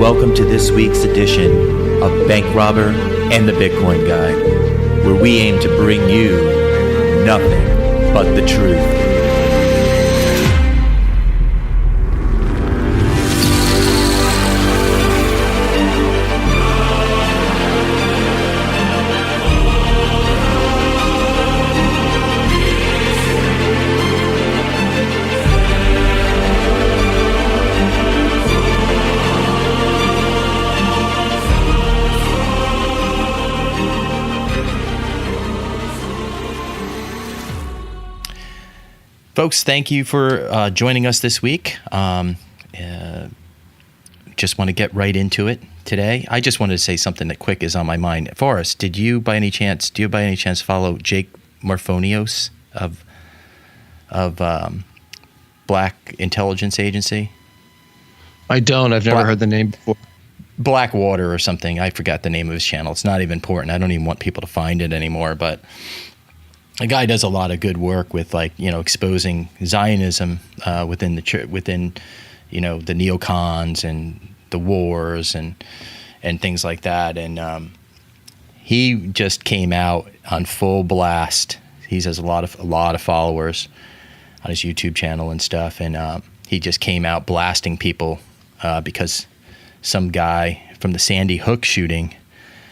welcome to this week's edition of Bank Robber and the Bitcoin Guy, where we aim to bring you nothing but the truth. Folks, thank you for joining us this week. Just want to get right into it today. I just wanted to say something that quick is on my mind. Forrest, do you by any chance follow Jake Marfonios of Black Intelligence Agency? I don't. I've never heard the name before. Blackwater or something. I forgot the name of his channel. It's not even important. I don't even want people to find it anymore, but the guy does a lot of good work with, like, exposing Zionism within the church, within, the neocons and the wars and things like that. And he just came out on full blast. He has a lot of followers on his YouTube channel and stuff. And he just came out blasting people because some guy from the Sandy Hook shooting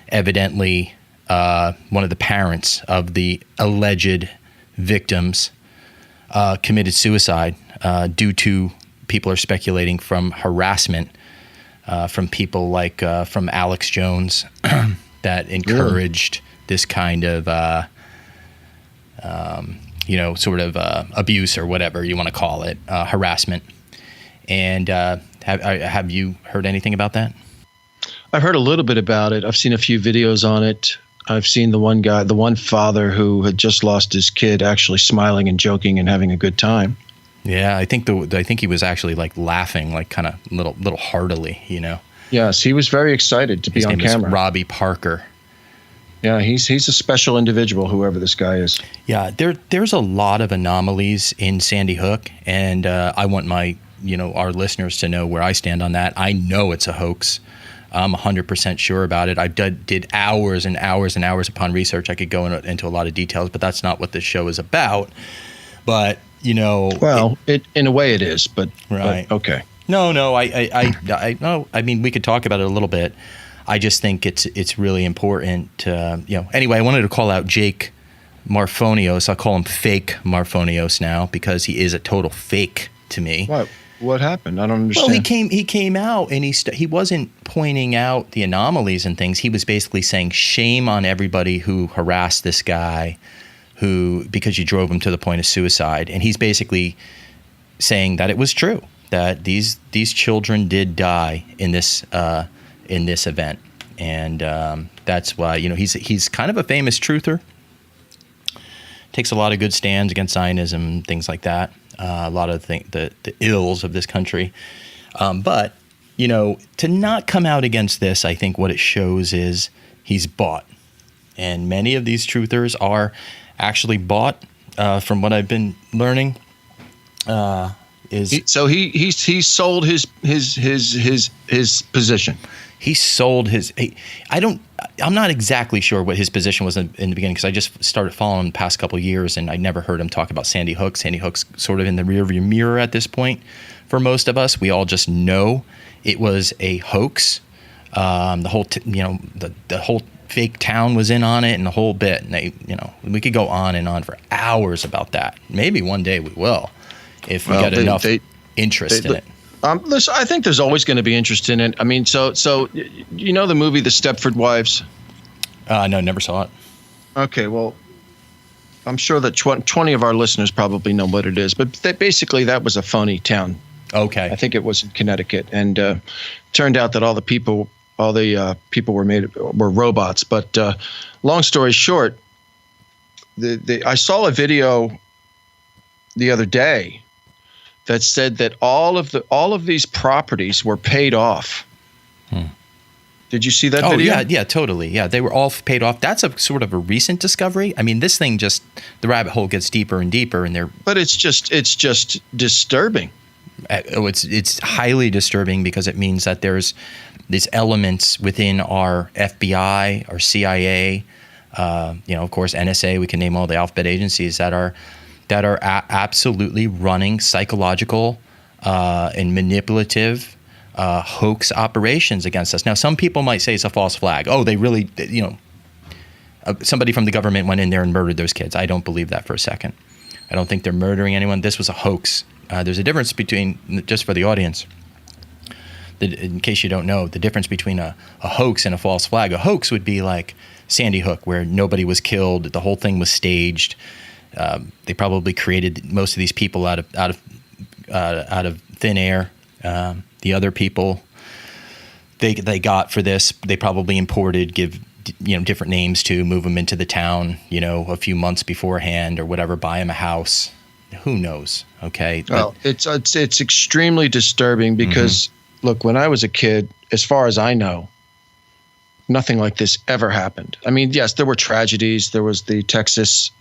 evidently, one of the parents of the alleged victims committed suicide due to, people are speculating, from harassment from people like from Alex Jones that encouraged this kind of sort of abuse or whatever you want to call it, harassment. And have you heard anything about that? I've heard a little bit about it. I've seen a few videos on it. I've seen the one father who had just lost his kid actually smiling and joking and having a good time. Yeah, I think he was actually like laughing, like kind of little heartily, Yes, he was very excited to be on camera. His name is Robbie Parker. Yeah, he's a special individual, whoever this guy is. Yeah, there's a lot of anomalies in Sandy Hook, and I want our listeners to know where I stand on that. I know it's a hoax. I'm 100% sure about it. I did hours and hours and hours upon research. I could go into a lot of details, but that's not what this show is about. But, well, in a way it is, but right. But okay. No, I mean, we could talk about it a little bit. I just think it's really important to, Anyway, I wanted to call out Jake Marfonios. I'll call him Fake Marfonios now because he is a total fake to me. What happened? I don't understand. Well, he came out and he wasn't pointing out the anomalies and things. He was basically saying shame on everybody who harassed this guy, because you drove him to the point of suicide. And he's basically saying that it was true, that these children did die in this event, and that's why he's kind of a famous truther. Takes a lot of good stands against Zionism, things like that. A lot of the ills of this country. But, to not come out against this, I think what it shows is he's bought. And many of these truthers are actually bought, from what I've been learning. He sold his position. He sold his. I'm not exactly sure what his position was in the beginning, because I just started following him the past couple of years, and I never heard him talk about Sandy Hook. Sandy Hook's sort of in the rearview mirror at this point for most of us. We all just know it was a hoax. The whole the whole fake town was in on it, and the whole bit. And we could go on and on for hours about that. Maybe one day we will, if we get enough interest in it. Listen, I think there's always going to be interest in it. I mean, so the movie The Stepford Wives? No, never saw it. Okay, well, I'm sure that 20 of our listeners probably know what it is, but basically that was a phony town. Okay. I think it was in Connecticut, and turned out that all the people were robots. But long story short, I saw a video the other day that said that all of these properties were paid off. Did you see that video? Yeah, totally. Yeah, they were all paid off. That's a sort of a recent discovery. I mean, this thing the rabbit hole gets deeper and deeper, and But it's just disturbing. It's highly disturbing because it means that there's these elements within our FBI, our CIA, of course, NSA. We can name all the alphabet agencies that are absolutely running psychological and manipulative hoax operations against us. Now, some people might say it's a false flag. Oh, they really, somebody from the government went in there and murdered those kids. I don't believe that for a second. I don't think they're murdering anyone. This was a hoax. There's a difference between, just for the audience, in case you don't know, the difference between a hoax and a false flag. A hoax would be like Sandy Hook, where nobody was killed. The whole thing was staged. They probably created most of these people out of thin air. The other people they got for this, they probably imported, give different names to, move them into the town, a few months beforehand or whatever, buy them a house. Who knows? Okay. Well, it's extremely disturbing because, look, when I was a kid, as far as I know, nothing like this ever happened. I mean, yes, there were tragedies. There was the Texas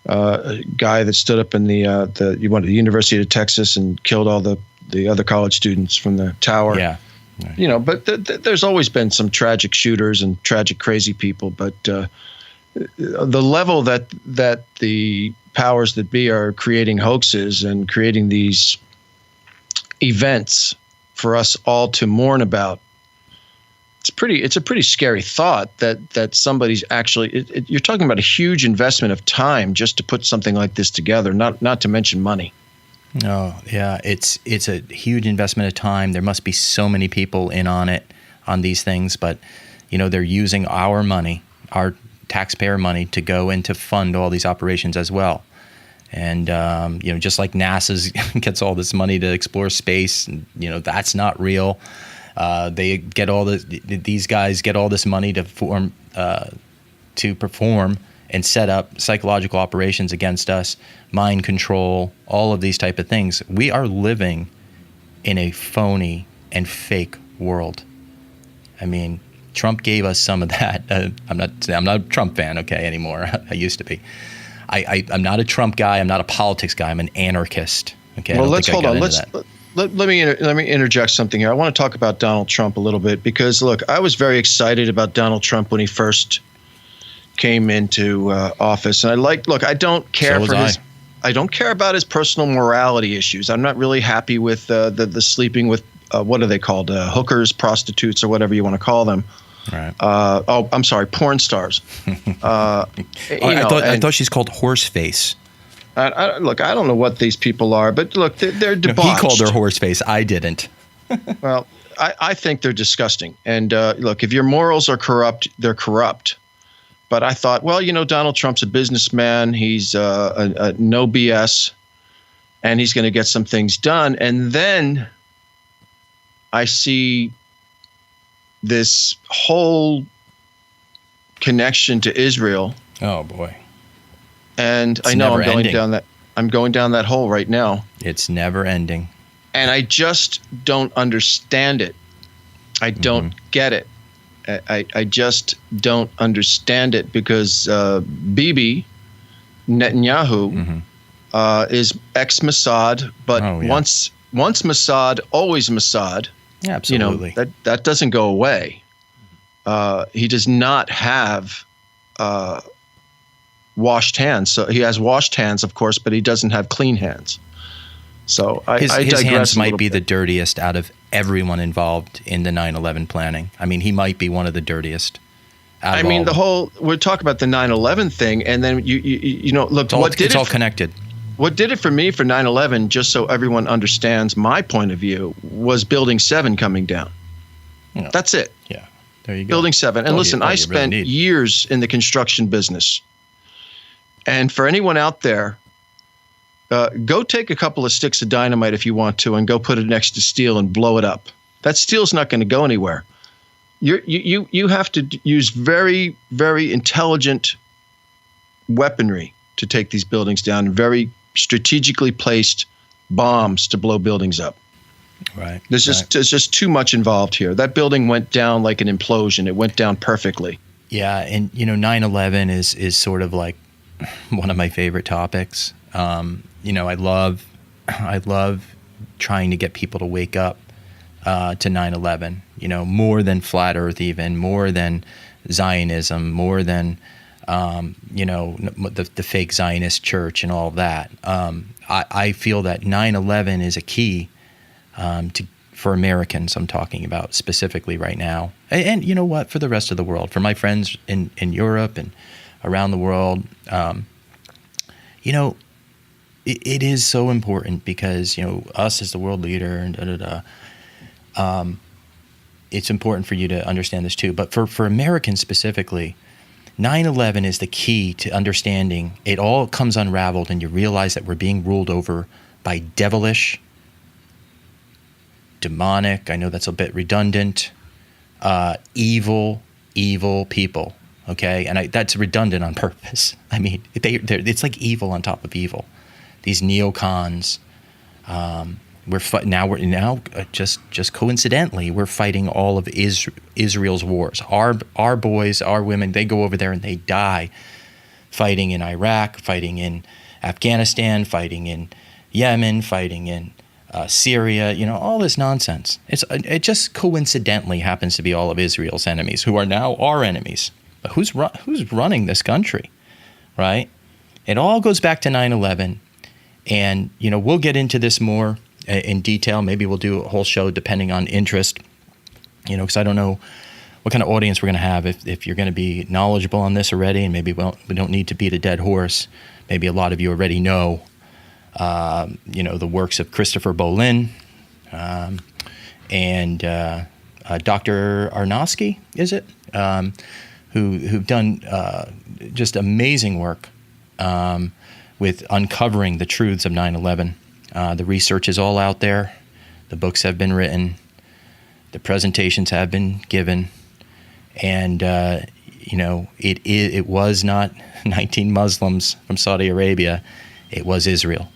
guy that stood up in the University of Texas and killed all the other college students from the tower. Yeah. Right. But there's always been some tragic shooters and tragic crazy people. But the level that the powers that be are creating hoaxes and creating these events for us all to mourn about, it's a pretty scary thought that somebody's actually you're talking about a huge investment of time just to put something like this together, not to mention money. Oh, yeah, it's a huge investment of time. There must be so many people in on these things, but they're using our money, our taxpayer money, to go in to fund all these operations as well. And just like NASA's gets all this money to explore space, and that's not real. They get these guys get all this money to perform and set up psychological operations against us, mind control, all of these type of things. We are living in a phony and fake world. I mean, Trump gave us some of that. I'm not a Trump fan, okay, anymore. I used to be. I'm not a Trump guy. I'm not a politics guy. I'm an anarchist. Okay. Well, let's hold on. Let me interject something here. I want to talk about Donald Trump a little bit because, look, I was very excited about Donald Trump when he first came into office, and I don't care I don't care about his personal morality issues. I'm not really happy with the sleeping with what are they called, hookers, prostitutes, or whatever you want to call them. Right. I'm sorry, porn stars. I thought she's called Horseface. Look, I don't know what these people are, but look, they're debauched. No, he called her Horseface. I didn't. Well, I think they're disgusting. And look, if your morals are corrupt, they're corrupt. But I thought, well, Donald Trump's a businessman. He's a no BS, and he's going to get some things done. And then I see this whole connection to Israel. Oh boy! And I know I'm going down that hole right now. It's never ending. And I just don't understand it. I don't get it. I just don't understand it because Bibi Netanyahu is ex-Mossad, but once Mossad, always Mossad. Yeah, absolutely. That doesn't go away. He does not have washed hands. So he has washed hands, of course, but he doesn't have clean hands. So his hands might be the dirtiest out of everyone involved in the 9/11 planning. I mean, he might be one of the dirtiest. We're talking about the 9/11 thing, and then look, it's all connected. What did it for me for 9/11, just so everyone understands my point of view, was Building 7 coming down. Yeah. That's it. Yeah, there you go. Building 7. And listen, I spent years in the construction business. And for anyone out there, go take a couple of sticks of dynamite if you want to and go put it next to steel and blow it up. That steel's not going to go anywhere. You have to use very, very intelligent weaponry to take these buildings down, and very strategically placed bombs to blow buildings up. Right. There's just too much involved here. That building went down like an implosion. It went down perfectly. Yeah, and 9/11 is sort of like one of my favorite topics. I love trying to get people to wake up to 9/11. More than flat Earth, even more than Zionism, more than the fake Zionist church and all of that. I feel that 9/11 is a key for Americans. I'm talking about specifically right now, and you know what, for the rest of the world, for my friends in Europe and around the world. It is so important because us as the world leader and it's important for you to understand this too. But for Americans specifically, 9/11 is the key to understanding. It all comes unraveled, and you realize that we're being ruled over by devilish, demonic, I know that's a bit redundant, evil people, okay? And that's redundant on purpose. I mean, it's like evil on top of evil. These neocons, just coincidentally, we're fighting all of Israel's wars. Our boys, our women, they go over there and they die fighting in Iraq, fighting in Afghanistan, fighting in Yemen, fighting in Syria, all this nonsense. It just coincidentally happens to be all of Israel's enemies, who are now our enemies. But who's running this country, right? It all goes back to 9/11, and we'll get into this more in detail. Maybe we'll do a whole show depending on interest, because I don't know what kind of audience we're going to have. If you're going to be knowledgeable on this already, and maybe we don't need to beat a dead horse. Maybe a lot of you already know. The works of Christopher Bollyn and Dr. Arnosky, is it? Who've done just amazing work with uncovering the truths of 9/11. The research is all out there. The books have been written. The presentations have been given. And, it was not 19 Muslims from Saudi Arabia. It was Israel.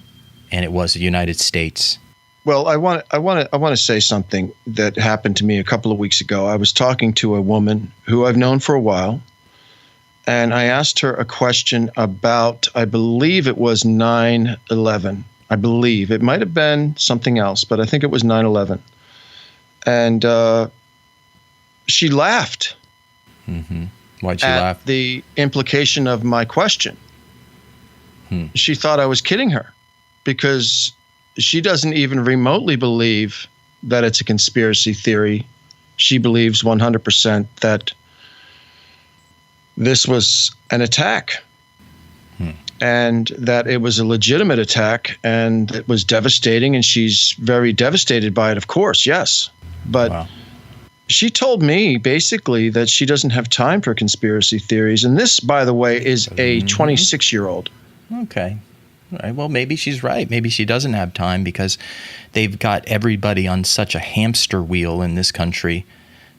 And it was the United States. Well, I want to say something that happened to me a couple of weeks ago. I was talking to a woman who I've known for a while, and I asked her a question about, I believe it was 9/11. I believe it might have been something else, but I think it was 9/11. And she laughed. Mm-hmm. Why'd she laugh? At the implication of my question. She thought I was kidding her, because she doesn't even remotely believe that it's a conspiracy theory. She believes 100% that this was an attack, and that it was a legitimate attack, and it was devastating, and she's very devastated by it, of course, yes. But wow. She told me basically that she doesn't have time for conspiracy theories. And this, by the way, is a 26-year-old. Okay. All right. Well, maybe she's right. Maybe she doesn't have time because they've got everybody on such a hamster wheel in this country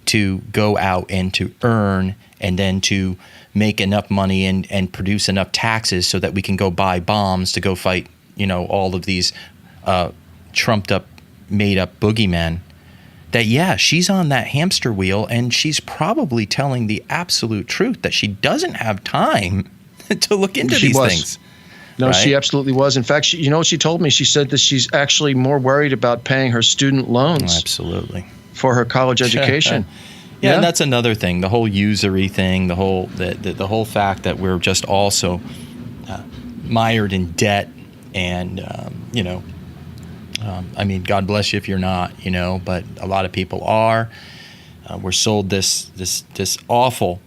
to go out and to earn and then to make enough money and produce enough taxes so that we can go buy bombs to go fight, all of these trumped up, made up boogeymen. That, yeah, she's on that hamster wheel, and she's probably telling the absolute truth that she doesn't have time to look into these things. No, right? She absolutely was. In fact, what she told me? She said that she's actually more worried about paying her student loans. Oh, absolutely. For her college education. Yeah, and that's another thing, the whole usury thing, the whole fact that we're just also mired in debt, and God bless you if you're not, but a lot of people are. We're sold this awful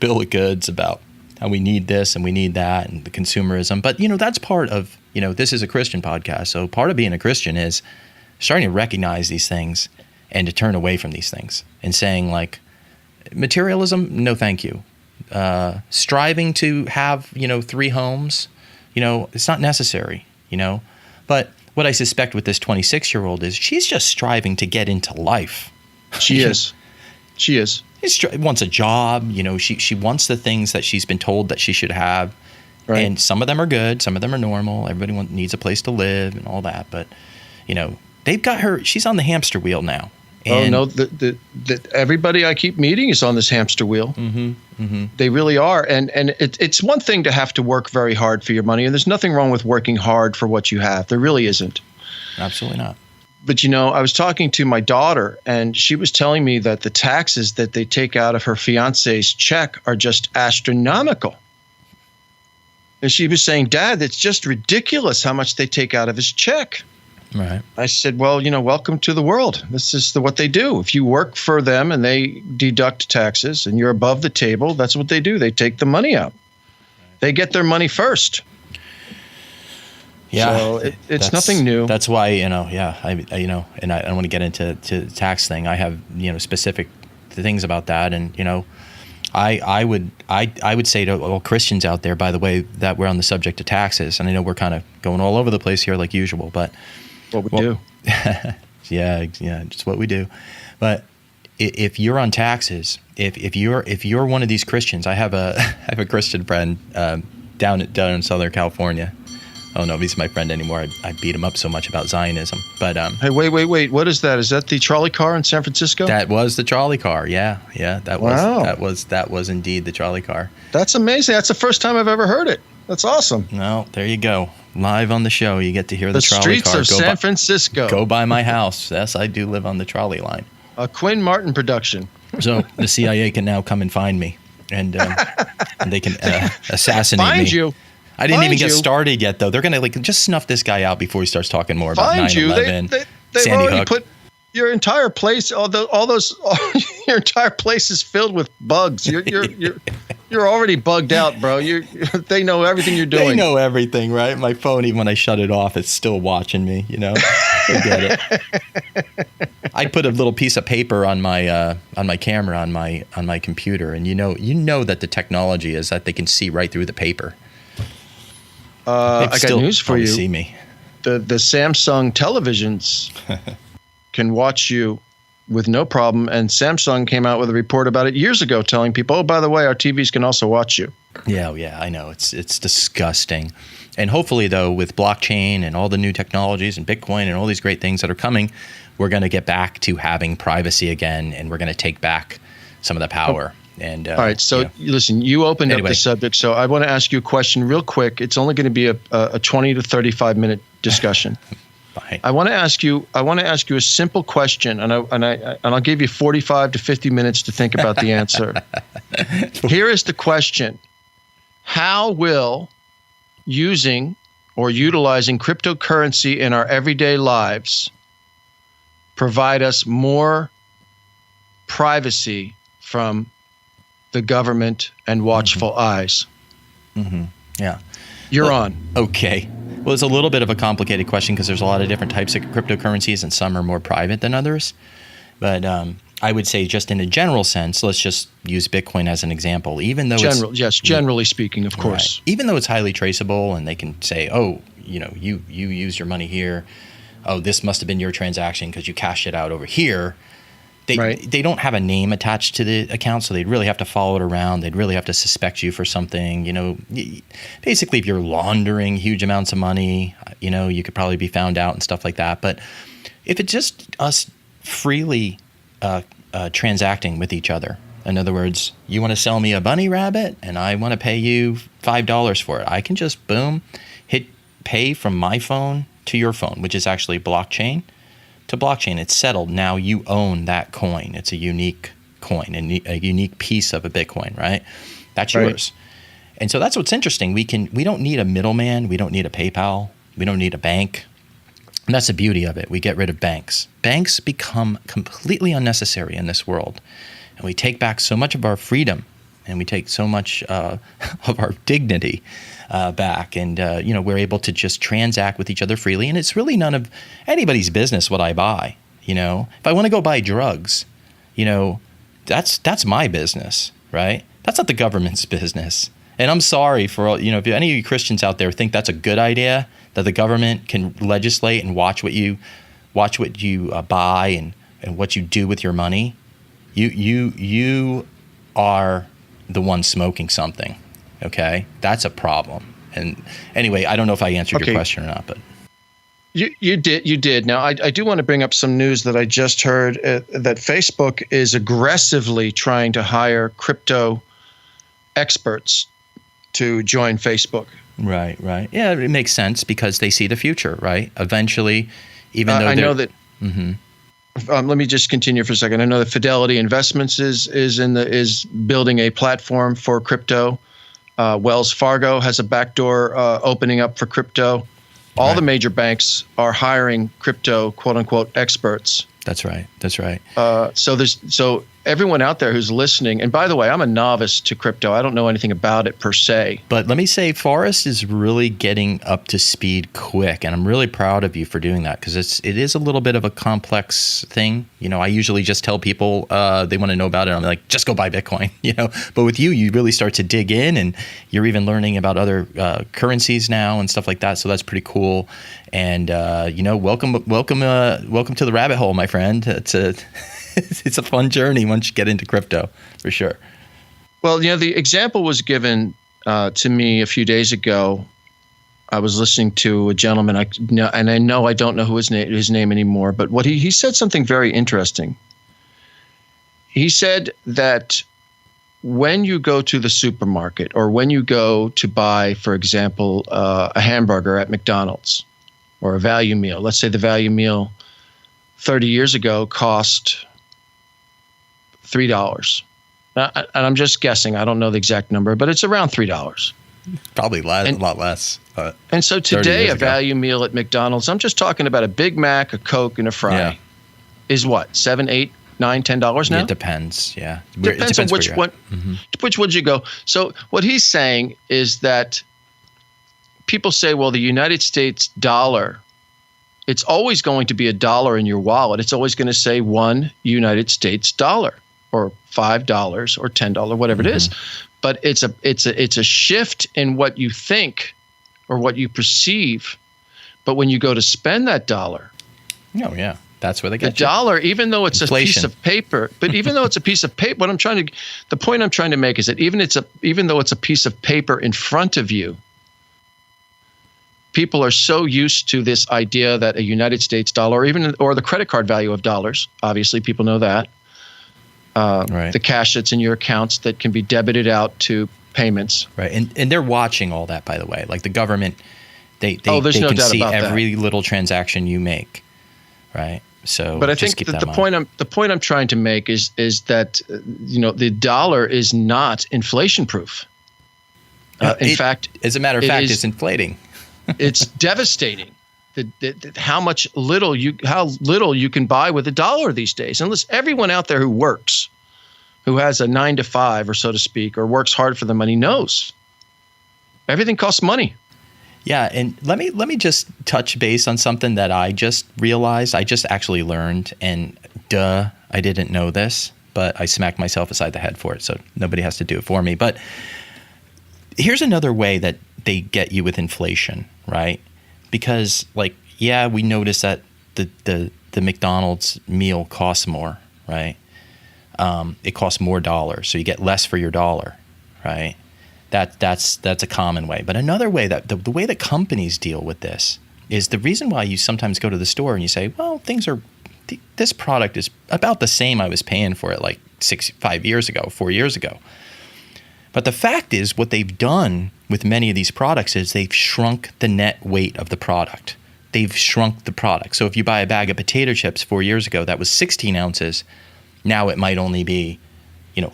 bill of goods about how we need this and we need that and the consumerism. But, that's part of, this is a Christian podcast. So part of being a Christian is starting to recognize these things and to turn away from these things and saying, like, materialism, no thank you. Striving to have, 3 homes, it's not necessary, But what I suspect with this 26-year-old is she's just striving to get into life. She is. She wants a job. She wants the things that she's been told that she should have. Right. And some of them are good. Some of them are normal. Everybody needs a place to live and all that. But, they've got her. She's on the hamster wheel now. And everybody I keep meeting is on this hamster wheel. Mm-hmm, mm-hmm. They really are. And it's one thing to have to work very hard for your money. And there's nothing wrong with working hard for what you have. There really isn't. Absolutely not. But, I was talking to my daughter, and she was telling me that the taxes that they take out of her fiance's check are just astronomical. And she was saying, Dad, it's just ridiculous how much they take out of his check. Right. I said, well, welcome to the world. This is what they do. If you work for them and they deduct taxes and you're above the table, that's what they do. They take the money out. They get their money first. Yeah, so it's nothing new. That's why, and I don't want to get into the tax thing. I have, specific things about that. And, I would say to all Christians out there, by the way, that we're on the subject of taxes, and I know we're kind of going all over the place here like usual, but what we do. yeah, just what we do. But if you're on taxes, if you're one of these Christians, I have a Christian friend down in Southern California. Oh no, he's my friend anymore. I beat him up so much about Zionism. But hey, wait. What is that? Is that the trolley car in San Francisco? That was the trolley car. Yeah. That was indeed the trolley car. That's amazing. That's the first time I've ever heard it. That's awesome. No, there you go. Live on the show, you get to hear the trolley car. The streets of San Francisco. Go by my house. Yes, I do live on the trolley line. A Quinn Martin production. So the CIA can now come and find me, and they can assassinate me. Find you. I didn't even get started yet, though. They're going to just snuff this guy out before he starts talking more about 9/11. They've Sandy already Hook. put your entire place, your entire place is filled with bugs. You're already bugged out, bro. They know everything you're doing. They know everything, right? My phone, even when I shut it off, it's still watching me. Forget it. I put a little piece of paper on my camera on my computer, and you know that the technology is that they can see right through the paper. I got news for you. See me. The Samsung televisions can watch you with no problem, and Samsung came out with a report about it years ago, telling people, "Oh, by the way, our TVs can also watch you." Yeah, I know it's disgusting, and hopefully, though, with blockchain and all the new technologies and Bitcoin and all these great things that are coming, we're going to get back to having privacy again, and we're going to take back some of the power. And all right, so listen, you opened up the subject, so I want to ask you a question real quick. It's only going to be a 20 to 35 minute discussion. Fine. I want to ask you a simple question, and I'll give you 45 to 50 minutes to think about the answer. Here is the question: how will using or utilizing cryptocurrency in our everyday lives provide us more privacy from the government and watchful eyes? Mm-hmm. Yeah. You're on. Okay. Well, it's a little bit of a complicated question because there's a lot of different types of cryptocurrencies, and some are more private than others. But I would say, just in a general sense, let's just use Bitcoin as an example. Even though generally speaking, of course. Right. Even though it's highly traceable, and they can say, oh, you use your money here. Oh, this must have been your transaction because you cashed it out over here. They don't have a name attached to the account, so they'd really have to follow it around. They'd really have to suspect you for something. Basically, if you're laundering huge amounts of money, you could probably be found out and stuff like that. But if it's just us freely transacting with each other, in other words, you want to sell me a bunny rabbit and I want to pay you $5 for it, I can just hit pay from my phone to your phone, which is actually blockchain. To blockchain, it's settled. Now you own that coin. It's a unique coin, a unique piece of a Bitcoin, right? That's yours. And so that's what's interesting. We don't need a middleman. We don't need a PayPal. We don't need a bank. And that's the beauty of it. We get rid of banks. Banks become completely unnecessary in this world. And we take back so much of our freedom, and we take so much of our dignity back. And, we're able to just transact with each other freely. And it's really none of anybody's business what I buy. If I want to go buy drugs, that's my business, right? That's not the government's business. And I'm sorry for all, if any of you Christians out there think that's a good idea, that the government can legislate and watch what you buy and what you do with your money. You are the one smoking something. Okay, that's a problem. And anyway, I don't know if I answered your question or not, but you did. Now, I do want to bring up some news that I just heard that Facebook is aggressively trying to hire crypto experts to join Facebook. Right. Yeah, it makes sense because they see the future, right? Eventually, even though I know that Let me just continue for a second. I know that Fidelity Investments is building a platform for crypto. Wells Fargo has a backdoor opening up for crypto. All the major banks are hiring crypto, quote unquote, experts. That's right. So everyone out there who's listening, and by the way, I'm a novice to crypto. I don't know anything about it per se. But let me say, Forrest is really getting up to speed quick, and I'm really proud of you for doing that, because it is a little bit of a complex thing. I usually just tell people they want to know about it. I'm like, just go buy Bitcoin, But with you really start to dig in, and you're even learning about other currencies now and stuff like that. So that's pretty cool. And welcome to the rabbit hole, my friend. It's a fun journey once you get into crypto, for sure. Well, the example was given to me a few days ago. I was listening to a gentleman, and I know I don't know his name anymore, but what he said something very interesting. He said that when you go to the supermarket, or when you go to buy, for example, a hamburger at McDonald's or a value meal, let's say the value meal 30 years ago cost $3. And I'm just guessing. I don't know the exact number, but it's around $3. Probably a lot less. And so today, a value meal at McDonald's, I'm just talking about a Big Mac, a Coke, and a fry, is what, $7, $8, $9, $10 now? It depends. Yeah, depends on which one. Which would you go? So what he's saying is that people say, well, the United States dollar, it's always going to be a dollar in your wallet. It's always going to say $1 United States dollar, or $5 or $10, whatever it is. But it's a shift in what you think or what you perceive. But when you go to spend that dollar, that's where they get the dollar, even though it's inflation. A piece of paper. But even though it's a piece of paper, the point I'm trying to make is that even though it's a piece of paper in front of you, people are so used to this idea that a United States dollar, or the credit card value of dollars, obviously people know that, the cash that's in your accounts that can be debited out to payments. Right, and they're watching all that, by the way. Like the government, they no can doubt see about every that. Little transaction you make, right? So, but I think that the point I'm trying to make is that the dollar is not inflation proof. In fact, as a matter of fact, it's inflating. It's devastating. How little you can buy with $1 these days. Unless everyone out there who works, who has a 9 to 5 or so to speak, or works hard for the money, knows everything costs money. Yeah, and let me just touch base on something that I just realized. I just actually learned, and I didn't know this, but I smacked myself aside the head for it. So nobody has to do it for me. But here's another way that they get you with inflation, right? Because we notice that the McDonald's meal costs more, right? It costs more dollars, so you get less for your dollar, right? That's a common way. But another way that the way that companies deal with this is the reason why you sometimes go to the store and you say, well, this product is about the same I was paying for it 4 years ago. But the fact is, what they've done with many of these products is they've shrunk the net weight of the product. They've shrunk the product. So if you buy a bag of potato chips 4 years ago that was 16 ounces, now it might only be,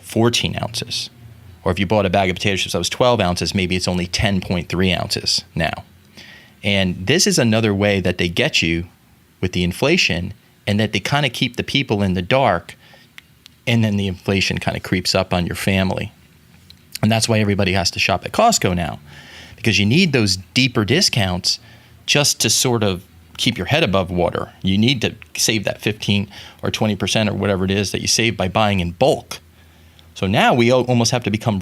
14 ounces. Or if you bought a bag of potato chips that was 12 ounces, maybe it's only 10.3 ounces now. And this is another way that they get you with the inflation, and that they kind of keep the people in the dark, and then the inflation kind of creeps up on your family. And that's why everybody has to shop at Costco now, because you need those deeper discounts just to sort of keep your head above water. You need to save that 15 or 20% or whatever it is that you save by buying in bulk. So now we almost have to become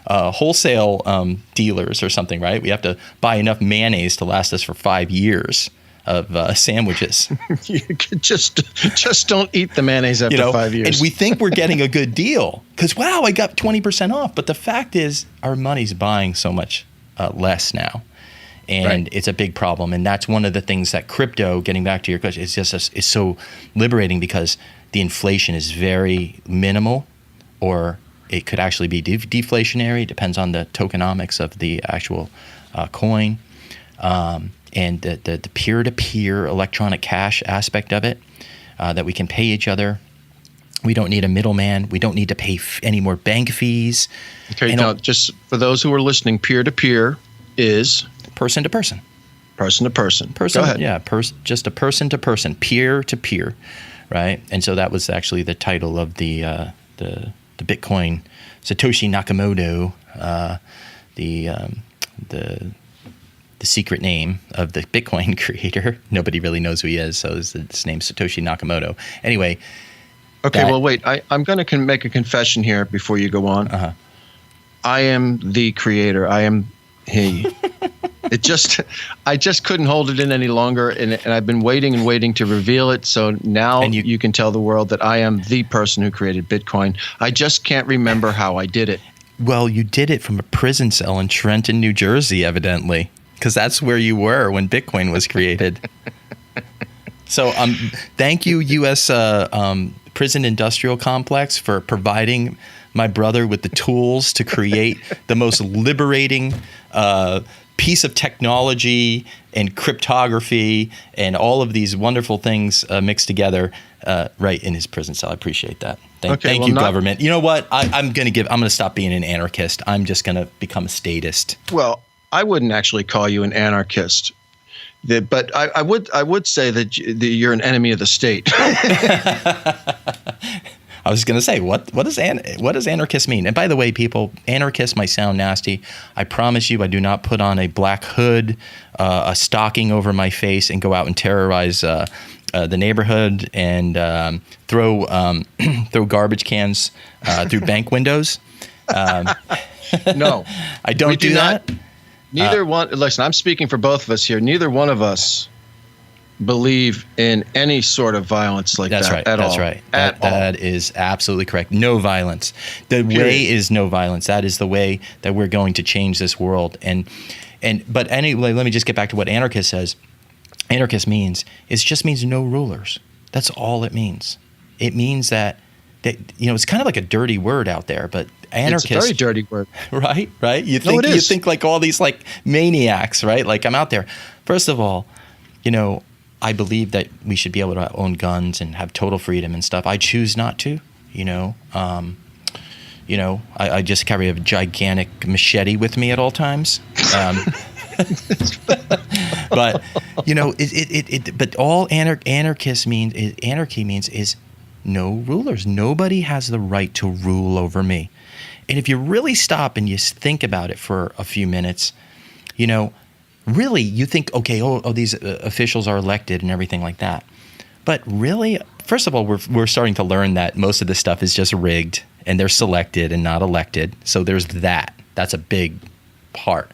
wholesale dealers or something, right? We have to buy enough mayonnaise to last us for 5 years of sandwiches. You could just don't eat the mayonnaise after 5 years. And we think we're getting a good deal because, wow, I got 20% off. But the fact is our money's buying so much less now. And It's a big problem. And that's one of the things that crypto, getting back to your question, is so liberating, because the inflation is very minimal, or it could actually be deflationary. It depends on the tokenomics of the actual coin. and the peer-to-peer electronic cash aspect of it, that we can pay each other. We don't need a middleman. We don't need to pay any more bank fees. Okay, now just for those who are listening, peer-to-peer is? Person to person. Person to person. Person, go ahead. Yeah, just a person to person, peer to peer, right? And so that was actually the title of the Bitcoin. Satoshi Nakamoto, the secret name of the Bitcoin creator. Nobody really knows who he is, so his name's Satoshi Nakamoto. Anyway. Okay, well, wait. I'm going to make a confession here before you go on. Uh-huh. I am the creator. I am he. I just couldn't hold it in any longer, and I've been waiting and waiting to reveal it. So now you can tell the world that I am the person who created Bitcoin. I just can't remember how I did it. Well, you did it from a prison cell in Trenton, New Jersey, evidently, because that's where you were when Bitcoin was created. So thank you, U.S. Prison Industrial Complex, for providing my brother with the tools to create the most liberating piece of technology and cryptography and all of these wonderful things mixed together right in his prison cell. I appreciate that. Thank you, government. You know what? I'm going to stop being an anarchist. I'm just going to become a statist. Well, I wouldn't actually call you an anarchist. But I would say that you're an enemy of the state. I was going to say, what does anarchist mean? And by the way, people, anarchist might sound nasty. I promise you, I do not put on a black hood, a stocking over my face, and go out and terrorize the neighborhood and throw garbage cans through bank windows. No, I don't do that. Neither one. Listen, I'm speaking for both of us here. Neither one of us believe in any sort of violence like that's that right, at all. That's right. That is absolutely correct. No violence. The way is no violence. That is the way that we're going to change this world. But anyway, let me just get back to what anarchist says. Anarchist just means no rulers. That's all it means. It means that it's kind of like a dirty word out there, but anarchist. It's a very dirty word. Right? You think like all these like maniacs, right? Like I'm out there. First of all, I believe that we should be able to own guns and have total freedom and stuff. I choose not to, I just carry a gigantic machete with me at all times. But but all anarchist means is no rulers. Nobody has the right to rule over me. And if you really stop and you think about it for a few minutes, really you think, okay, these officials are elected and everything like that. But really, first of all, we're starting to learn that most of this stuff is just rigged and they're selected and not elected. So there's that. That's a big part.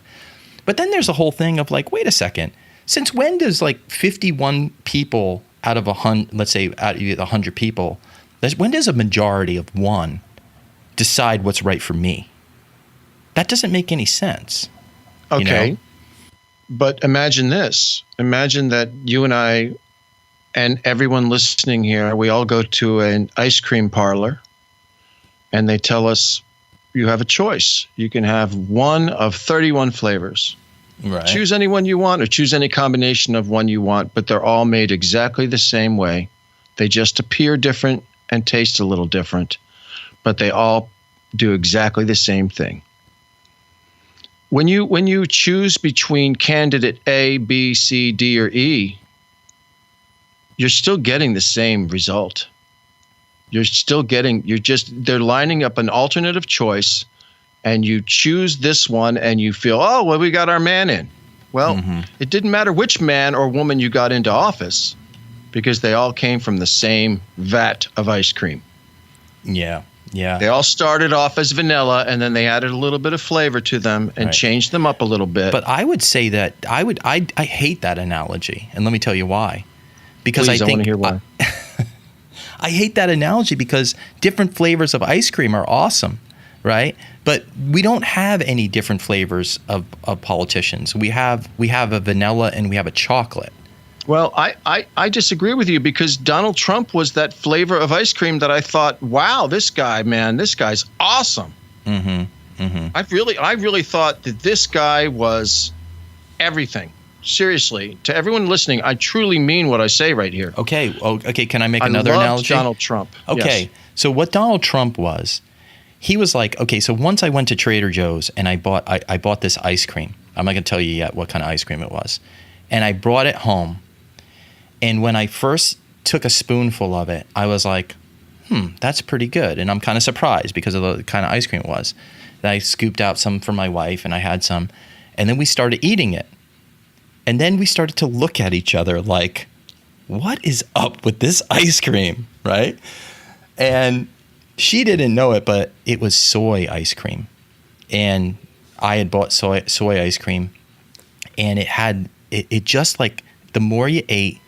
But then there's a whole thing of like, wait a second. Since when does like 51 people out of 100, let's say out of 100 people, when does a majority of one decide what's right for me? That doesn't make any sense. Okay. But imagine this. Imagine that you and I and everyone listening here, we all go to an ice cream parlor and they tell us you have a choice. You can have one of 31 flavors. Right. Choose any one you want or choose any combination of one you want, but they're all made exactly the same way. They just appear different and taste a little different, but they all do exactly the same thing. When you choose between candidate A, B, C, D, or E, you're still getting the same result. They're lining up an alternative choice, and you choose this one and you feel, oh, well, we got our man in. Well, It didn't matter which man or woman you got into office because they all came from the same vat of ice cream. Yeah. Yeah. They all started off as vanilla and then they added a little bit of flavor to them and changed them up a little bit. But I would say that I hate that analogy. And let me tell you why. Because Please, I want to hear why. I hate that analogy because different flavors of ice cream are awesome, right? But we don't have any different flavors of politicians. We have a vanilla and we have a chocolate. Well, I disagree with you because Donald Trump was that flavor of ice cream that I thought, wow, this guy's awesome. I really thought that this guy was everything. seriously, to everyone listening, I truly mean what I say right here. Okay. Okay. Can I make another I loved analogy? Donald Trump. Okay. Yes. So what Donald Trump was, he was like, okay, so once I went to Trader Joe's and I bought this ice cream. I'm not going to tell you yet what kind of ice cream it was. And I brought it home. And when I first took a spoonful of it, I was like, that's pretty good. And I'm kind of surprised because of the kind of ice cream it was. Then I scooped out some for my wife and I had some. And then we started eating it. And then we started to look at each other like, what is up with this ice cream, right? And she didn't know it, but it was soy ice cream. And I had bought soy ice cream. And it just like, the more you ate,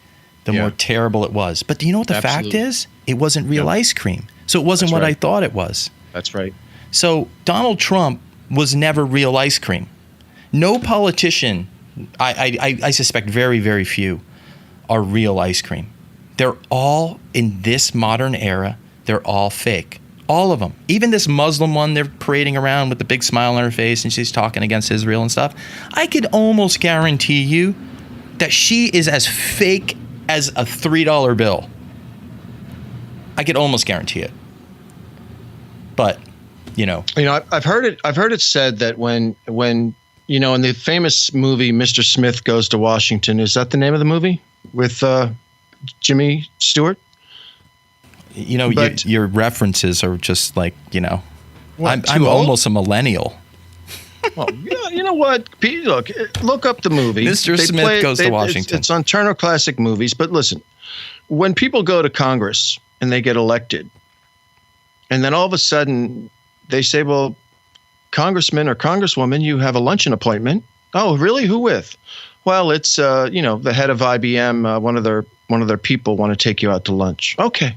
the more terrible it was. But do you know what the fact is? It wasn't real ice cream. So it wasn't I thought it was. That's right. So Donald Trump was never real ice cream. No politician, I suspect very, very few, are real ice cream. They're all, in this modern era, they're all fake. All of them. Even this Muslim one they're parading around with the big smile on her face and she's talking against Israel and stuff. I could almost guarantee you that she is as fake as a $3 bill. I could almost guarantee it. But, I've heard it said that when in the famous movie Mr. Smith Goes to Washington, is that the name of the movie with Jimmy Stewart? Your references are just like, I'm old? almost a millennial. Well, you know what? Look up the movie. Mr. Smith Goes to Washington. It's on Turner Classic Movies. But listen, when people go to Congress and they get elected, and then all of a sudden they say, well, Congressman or Congresswoman, you have a luncheon appointment. Oh, really? Who with? Well, it's the head of IBM. One of their people want to take you out to lunch. Okay.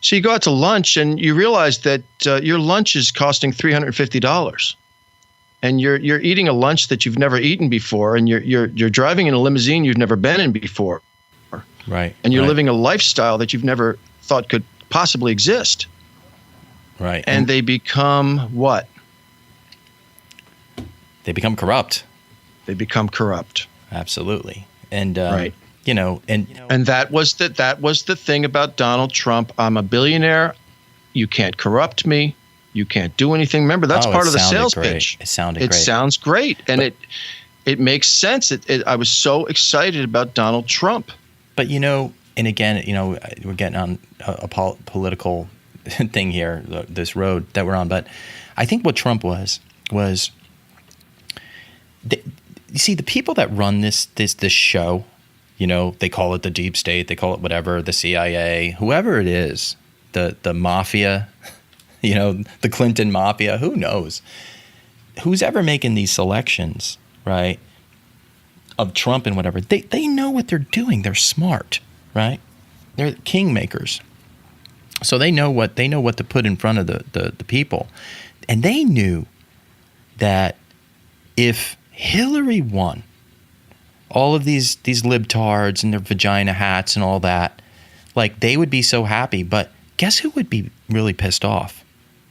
So you go out to lunch and you realize that your lunch is costing $350. And you're eating a lunch that you've never eaten before, and you're driving in a limousine you've never been in before, right? And you're living a lifestyle that you've never thought could possibly exist, right? And they become what? They become corrupt. They become corrupt. Absolutely, and right. And that was the thing about Donald Trump. I'm a billionaire. You can't corrupt me. You can't do anything. Remember, that's part of the sales pitch. It sounded great. It sounds great, and it makes sense. I was so excited about Donald Trump. But and again, we're getting on a political thing here, this road that we're on. But I think what Trump was you see, the people that run this show, they call it the deep state, they call it whatever, the CIA, whoever it is, the mafia. The Clinton mafia, who knows? Who's ever making these selections, right, of Trump and whatever, they know what they're doing. They're smart, right? They're kingmakers. So they know what to put in front of the people. And they knew that if Hillary won, all of these libtards and their vagina hats and all that, like, they would be so happy. But guess who would be really pissed off?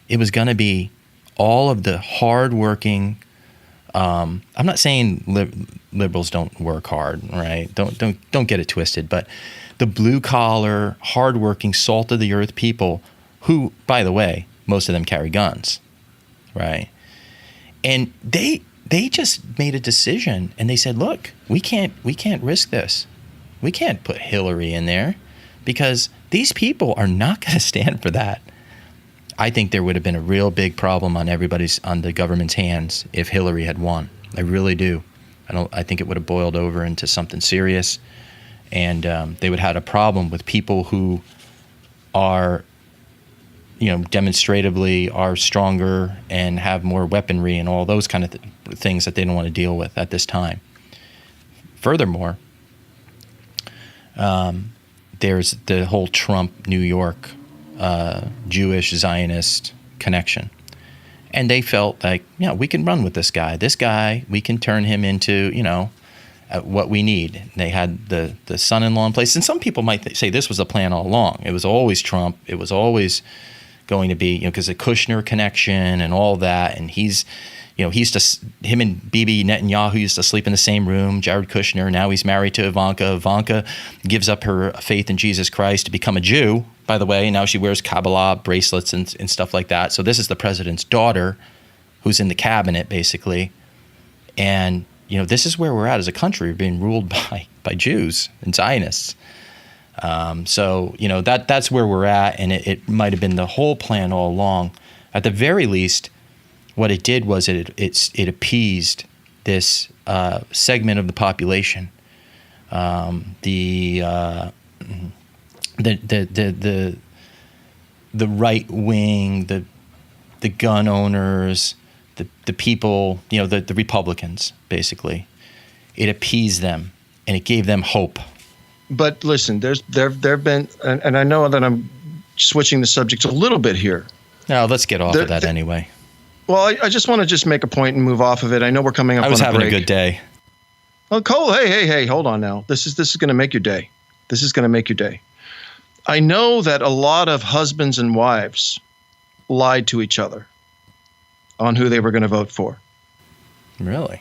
It was going to be all of the hardworking. I'm not saying liberals don't work hard, right? Don't get it twisted. But the blue collar, hardworking, salt of the earth people, who, by the way, most of them carry guns, right? And they just made a decision, and they said, "Look, we can't risk this. We can't put Hillary in there because these people are not going to stand for that." I think there would have been a real big problem on the government's hands if Hillary had won. I really do. I think it would have boiled over into something serious, and they would have had a problem with people who are, demonstratively are stronger and have more weaponry and all those kind of things that they don't want to deal with at this time. Furthermore, there's the whole Trump New York Jewish Zionist connection. And they felt like, we can run with this guy. This guy, we can turn him into, what we need. They had the son-in-law in place. And some people might say this was the plan all along. It was always Trump. It was always going to be, because the Kushner connection and all that, and he's, him and Bibi Netanyahu used to sleep in the same room. Jared Kushner, now he's married to Ivanka. Ivanka gives up her faith in Jesus Christ to become a Jew, by the way. Now she wears Kabbalah bracelets and stuff like that. So this is the president's daughter who's in the cabinet, basically. And, this is where we're at as a country. We're being ruled by Jews and Zionists. So, that's where we're at. And it might have been the whole plan all along. At the very least, what it did was it appeased this segment of the population, the right wing, the gun owners, the people, the Republicans, basically. It appeased them and it gave them hope. But listen, there've been, and I know that I'm switching the subject a little bit here. No, let's get off of that anyway. Well, I just want to make a point and move off of it. I know we're coming up on a break. I was having a good day. Oh, Cole, hey, hold on now. This is going to make your day. This is going to make your day. I know that a lot of husbands and wives lied to each other on who they were going to vote for. Really?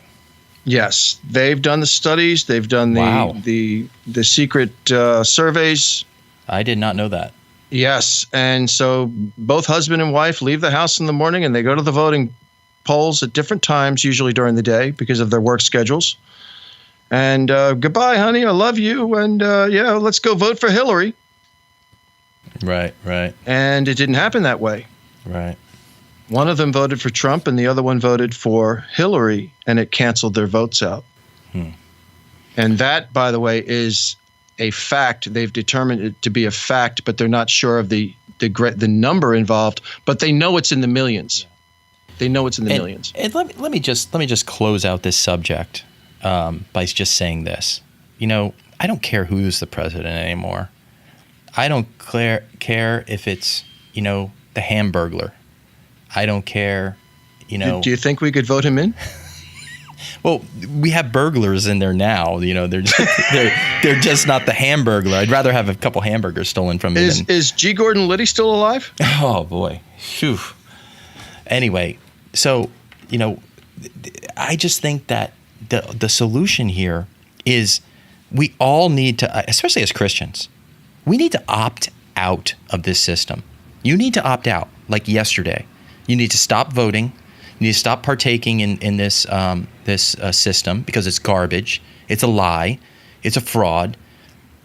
Yes, they've done the studies. They've done the secret surveys. I did not know that. Yes, and so both husband and wife leave the house in the morning and they go to the voting polls at different times, usually during the day because of their work schedules. And goodbye, honey, I love you, and let's go vote for Hillary. Right. And it didn't happen that way. Right. One of them voted for Trump and the other one voted for Hillary, and it canceled their votes out. And that, by the way, is a fact. They've determined it to be a fact, but they're not sure of the number involved, but they know it's in the millions. They know it's in the millions. And let me just close out this subject by just saying this. I don't care who's the president anymore. I don't care if it's, the Hamburglar. I don't care, Do you think we could vote him in? Well, we have burglars in there now. They're just not the Hamburglar. I'd rather have a couple hamburgers stolen from me. Is G. Gordon Liddy still alive? Oh boy. Phew. Anyway, so I just think that the solution here is we all need to, especially as Christians, we need to opt out of this system. You need to opt out, like yesterday. You need to stop voting. You need to stop partaking in this system because it's garbage. It's a lie. It's a fraud.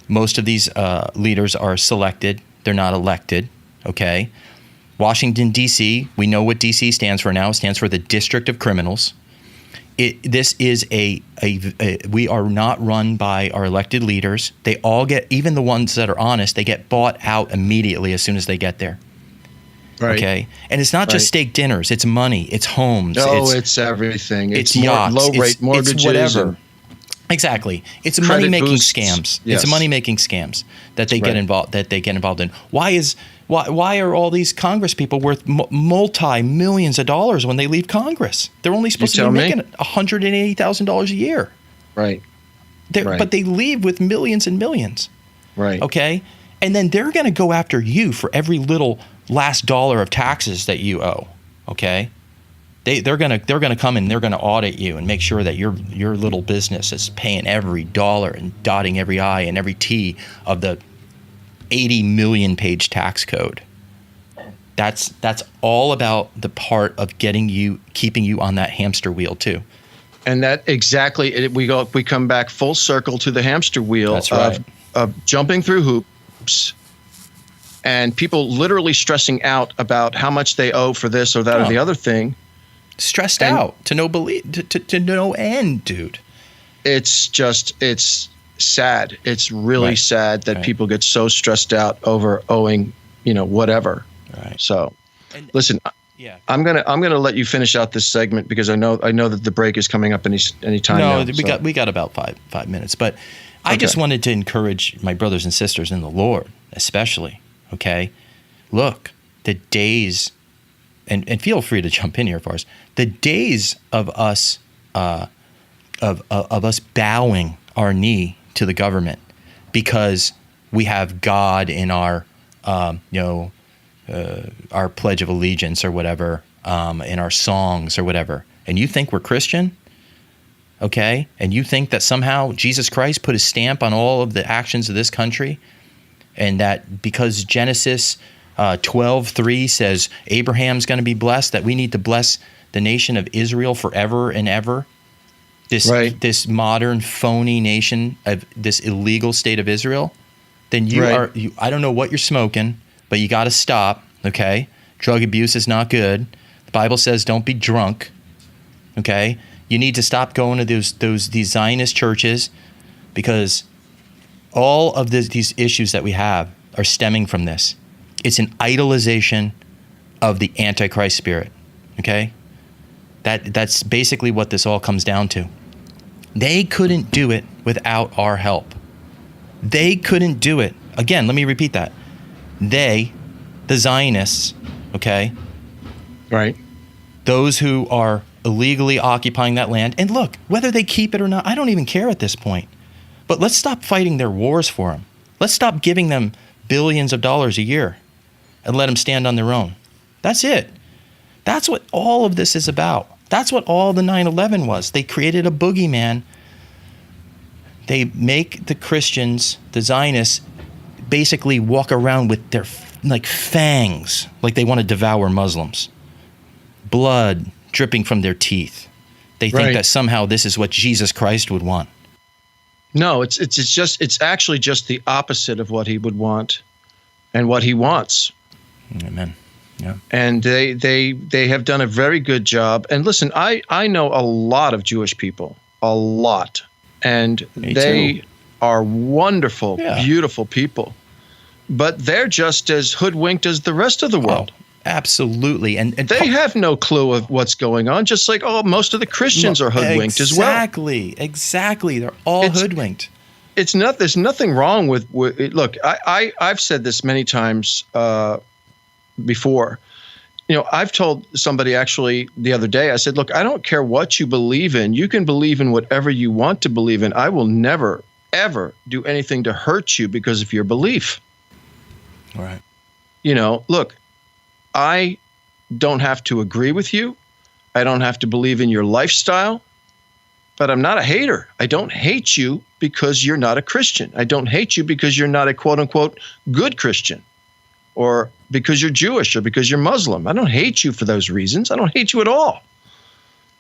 Most of these leaders are selected. They're not elected. Okay. Washington, D.C., we know what D.C. stands for now. It stands for the District of Criminals. This is we are not run by our elected leaders. They all get, even the ones that are honest, they get bought out immediately as soon as they get there. Right. Okay. And it's not just steak dinners. It's money. It's homes. It's everything. It's yachts. Low rate mortgages. It's whatever. Exactly. It's money making scams. Yes. It's money making scams that they get involved in. Why are all these Congress people worth multi-millions of dollars when they leave Congress? They're only supposed to be making $180,000 a year. Right. But they leave with millions and millions. Right. Okay. And then they're going to go after you for every little last dollar of taxes that you owe. Okay. They're gonna come and they're gonna audit you and make sure that your little business is paying every dollar and dotting every I and every T of the 80 million page tax code. That's all about the part of keeping you on that hamster wheel too. And that exactly, we come back full circle to the hamster wheel. That's right. of jumping through hoops. And people literally stressing out about how much they owe for this or that or the other thing. Stressed out to no end, dude. It's sad. It's really sad that people get so stressed out over owing, whatever. Right. So, listen, I'm gonna let you finish out this segment because I know that the break is coming up any time. No, now, we got about five minutes, but I just wanted to encourage my brothers and sisters in the Lord, especially. Okay, look, the days, and feel free to jump in here, Forrest. The days of us of us bowing our knee to the government because we have God in our our Pledge of Allegiance or whatever, in our songs or whatever, and you think we're Christian, okay, and you think that somehow Jesus Christ put his stamp on all of the actions of this country, and that because Genesis 12:3 says Abraham's going to be blessed, that we need to bless the nation of Israel forever and ever, this modern phony nation of this illegal state of Israel, then I don't know what you're smoking, but you got to stop, okay? Drug abuse is not good. The Bible says don't be drunk, okay? You need to stop going to these Zionist churches, because all of these issues that we have are stemming from this. It's an idolization of the Antichrist spirit, okay? That's basically what this all comes down to. They couldn't do it without our help. They couldn't do it. Again, let me repeat that. They, the Zionists, okay? Right. Those who are illegally occupying that land. And look, whether they keep it or not, I don't even care at this point. But let's stop fighting their wars for them. Let's stop giving them billions of dollars a year and let them stand on their own. That's it. That's what all of this is about. That's what all the 9/11 was. They created a boogeyman. They make the Christians, the Zionists, basically walk around with their fangs, like they want to devour Muslims. Blood dripping from their teeth. They think that somehow this is what Jesus Christ would want. No, it's actually just the opposite of what he would want and what he wants. Amen. Yeah. And they have done a very good job. And listen, I know a lot of Jewish people, a lot. And they are wonderful, beautiful people. But they're just as hoodwinked as the rest of the world. Oh, absolutely. And they have no clue of what's going on, just like most of the Christians are hoodwinked as well. Exactly. They're all hoodwinked. There's nothing wrong with look, I've said this many times before. You know, I've told somebody actually the other day, I said, look, I don't care what you believe in. You can believe in whatever you want to believe in. I will never, ever do anything to hurt you because of your belief. All right. You know, look, I don't have to agree with you. I don't have to believe in your lifestyle, but I'm not a hater. I don't hate you because you're not a Christian. I don't hate you because you're not a quote unquote good Christian, or because you're Jewish, or because you're Muslim. I don't hate you for those reasons. I don't hate you at all.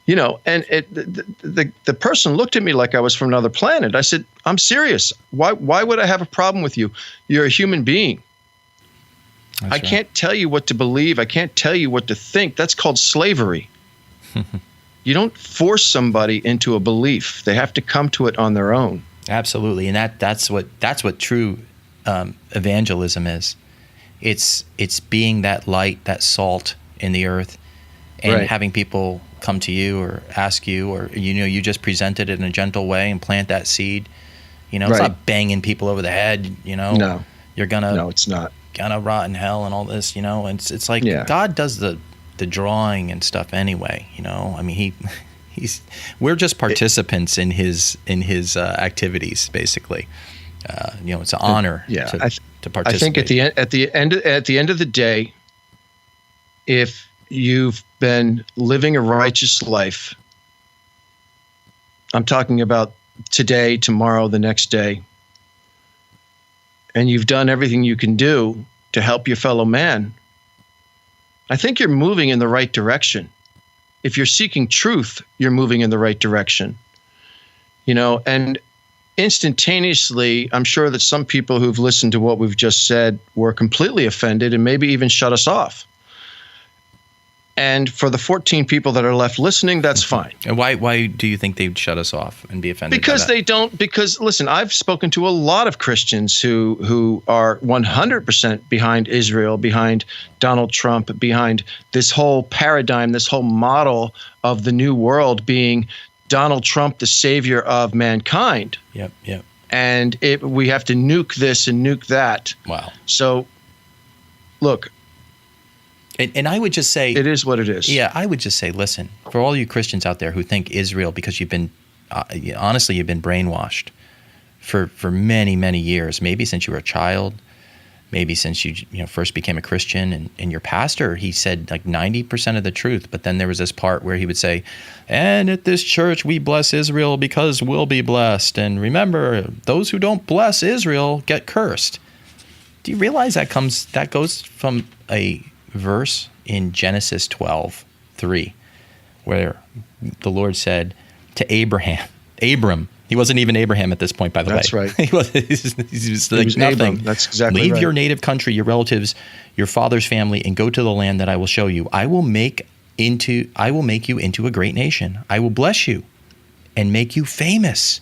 You know, and the person looked at me like I was from another planet. I said, I'm serious. Why would I have a problem with you? You're a human being. I can't tell you what to believe. I can't tell you what to think. That's called slavery. You don't force somebody into a belief. They have to come to it on their own. Absolutely. And that's what true evangelism is. It's being that light, that salt in the earth, and having people come to you or ask you, or you just present it in a gentle way and plant that seed. You know, it's not banging people over the head. You know, no, it's not gonna rot in hell and all this. You know, and it's like God does the drawing and stuff anyway. You know, I mean we're just participants in his activities basically. You know, it's an honor to participate. I think at the end of the day, if you've been living a righteous life, I'm talking about today, tomorrow, the next day, and you've done everything you can do to help your fellow man, I think you're moving in the right direction. If you're seeking truth, you're moving in the right direction. You know, and instantaneously, I'm sure that some people who've listened to what we've just said were completely offended and maybe even shut us off. And for the 14 people that are left listening, that's fine. And why do you think they'd shut us off and be offended? Because they don't. Because listen, I've spoken to a lot of Christians who are 100% behind Israel, behind Donald Trump, behind this whole paradigm, this whole model of the new world being Donald Trump, the savior of mankind. Yep. And we have to nuke this and nuke that. Wow. So, look. And I would just say, it is what it is. Yeah, I would just say, listen, for all you Christians out there who think Israel, because you've been, honestly, you've been brainwashed for many, many years, maybe since you were a child, maybe since you first became a Christian, and your pastor, he said like 90% of the truth. But then there was this part where he would say, and at this church, we bless Israel because we'll be blessed. And remember, those who don't bless Israel get cursed. Do you realize that goes from a verse in Genesis 12:3, where the Lord said to Abram, he wasn't even Abraham at this point, by the way. That's right. He was like nothing. Abram. That's exactly Leave right. your native country, your relatives, your father's family, and go to the land that I will show you. I will make you into a great nation. I will bless you and make you famous,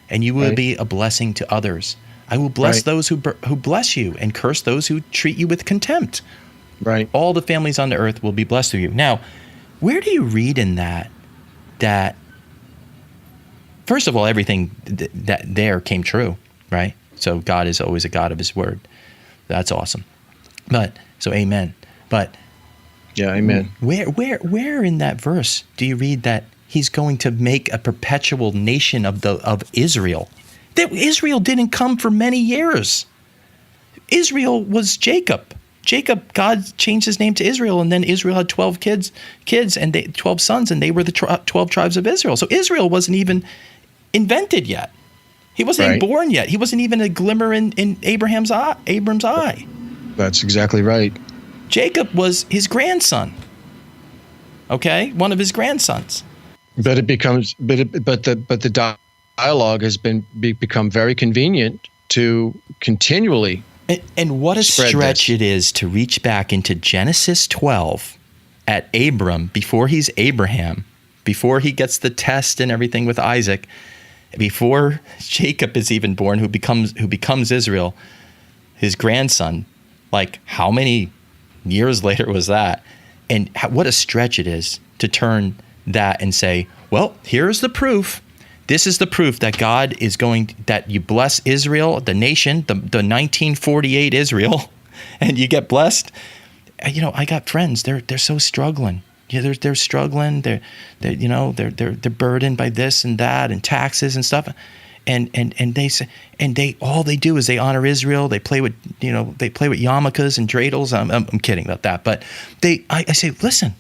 and you will be a blessing to others. I will bless those who bless you and curse those who treat you with contempt. Right. All the families on the earth will be blessed through you. Now, where do you read in that first of all, everything that there came true, right? So God is always a God of his word. That's awesome. So amen. But yeah, amen. Where in that verse do you read that he's going to make a perpetual nation of Israel? That Israel didn't come for many years. Israel was Jacob. God changed his name to Israel, and then Israel had 12 kids, and 12 sons, and they were the 12 tribes of Israel. So Israel wasn't even invented yet. He wasn't even born yet. He wasn't even a glimmer in Abram's eye. That's exactly right. Jacob was his grandson. Okay, one of his grandsons. But it becomes, but the dialogue has become very convenient to continually. And what a stretch it is to reach back into Genesis 12 at Abram before he's Abraham, before he gets the test and everything with Isaac, before Jacob is even born, who becomes Israel, his grandson. Like, how many years later was that? And what a stretch it is to turn that and say, well, here's the proof. This is the proof that God is that you bless Israel, the nation, the 1948 Israel, and you get blessed. I got friends. They're so struggling. Yeah, they're struggling. They're burdened by this and that and taxes and stuff. And they say, all they do is they honor Israel. They play with yarmulkes and dreidels. I'm kidding about that, but I say, listen,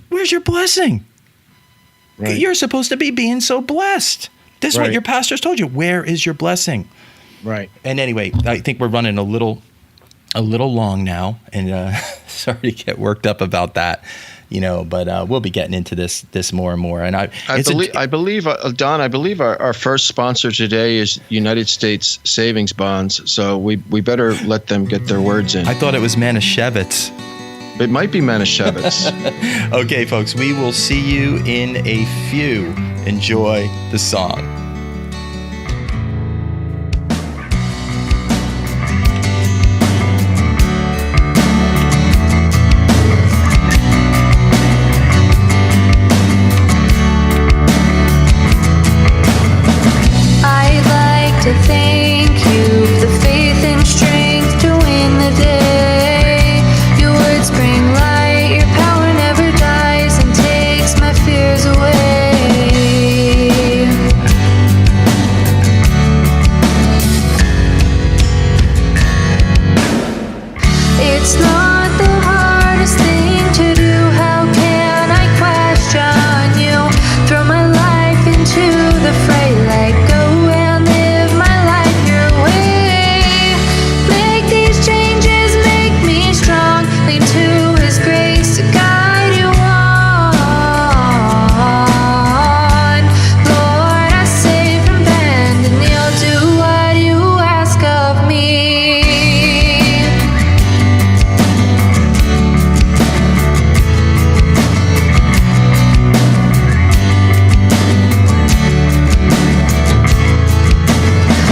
where's your blessing? Right. You're supposed to be being so blessed. This is what your pastors told you. Where is your blessing? Right. And anyway, I think we're running a little long now, and sorry to get worked up about that, but we'll be getting into this more and more. And I believe, Don, our first sponsor today is United States Savings Bonds. So we better let them get their words in. I thought it was Manischewitz. It might be Manischewitz. Okay, folks, we will see you in a few. Enjoy the song. I'd like to thank you for the faith and strength to win the day. Bring light, your power never dies and takes my fears away. It's not the hardest thing to do. How can I question you? Throw my life into the fray, let go and live my life your way. Make these changes, make me strong. Lean to His grace to guide you on. Lord, I save and bend and kneel, do what you ask of me.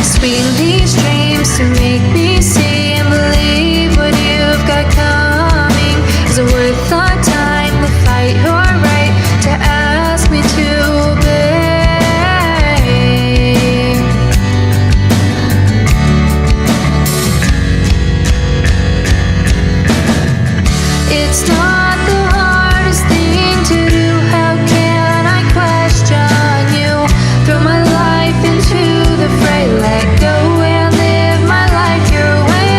Swing these dreams to make me see and believe what you've got coming. Is it worth our time to fight your right to ask me to obey? It's not the hardest thing to do. How can I question you? Throw my life into the fray, let go and live my life your way.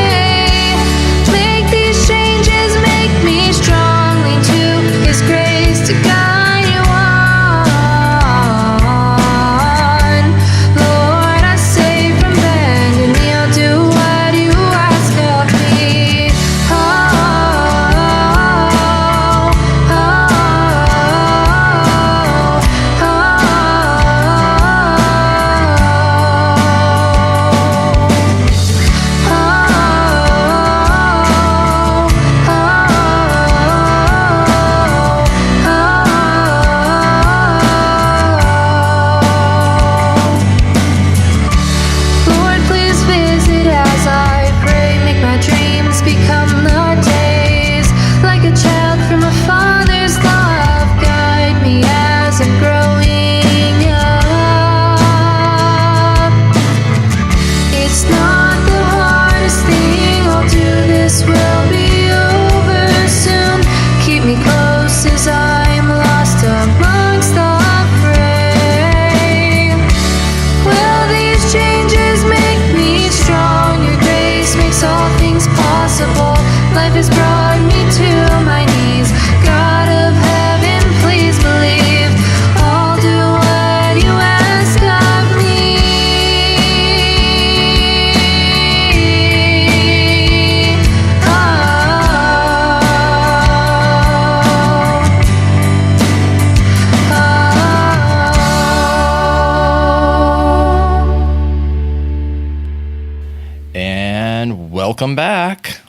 Welcome back.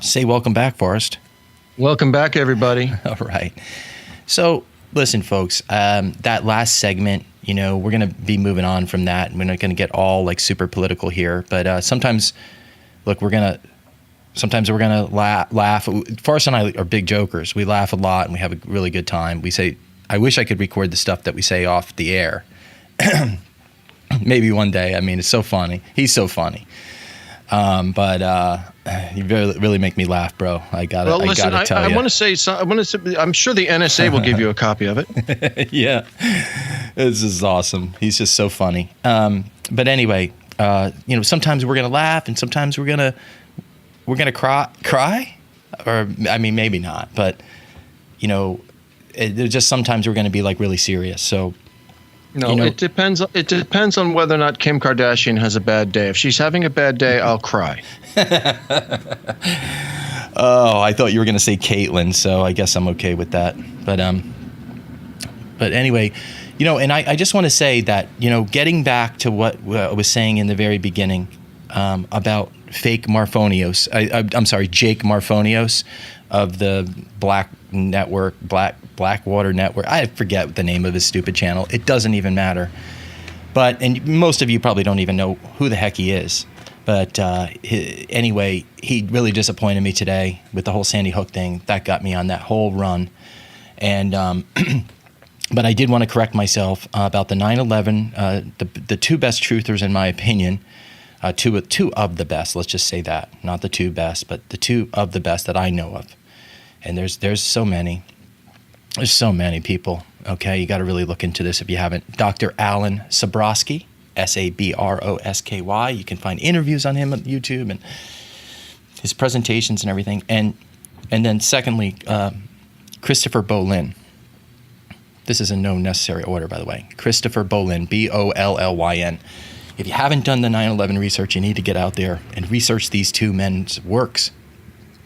Say welcome back, Forrest. Welcome back, everybody. All right. So, listen, folks, that last segment, you know, we're going to be moving on from that. We're not going to get all like super political here, but sometimes, look, sometimes we're going to laugh. Forrest and I are big jokers. We laugh a lot and we have a really good time. We say, I wish I could record the stuff that we say off the air. Maybe one day. I mean, it's so funny. He's so funny. But you really make me laugh, bro. I gotta tell you. I want to say. I'm sure the NSA will give you a copy of it. Yeah, this is awesome. He's just so funny. But anyway, you know, sometimes we're gonna laugh, and sometimes we're gonna cry, or I mean, maybe not. But you know, just sometimes we're gonna be like really serious. So. No, you know, it depends. It depends on whether or not Kim Kardashian has a bad day. If she's having a bad day, I'll cry. Oh, I thought you were going to say Caitlyn, so I guess I'm okay with that. But anyway, you know, and I just want to say that, you know, getting back to what I was saying in the very beginning about fake Marfonios. I'm sorry, Jake Marfonios of the Blackwater Network. I forget the name of his stupid channel. It doesn't even matter. But, and most of you probably don't even know who the heck he is. But anyway, he really disappointed me today with the whole Sandy Hook thing. That got me on that whole run. And but I did want to correct myself about the 9/11. The two best truthers, in my opinion, two of the best. Let's just say that, not the two best, but the two of the best that I know of. And there's so many. There's so many people. Okay, you got to really look into this if you haven't. Dr. Alan Sabrosky, Sabrosky. You can find interviews on him on YouTube and his presentations and everything. And then secondly, Christopher Bollyn. This is in no necessary order, by the way. Christopher Bollyn, Bollyn. If you haven't done the 9/11 research, you need to get out there and research these two men's works.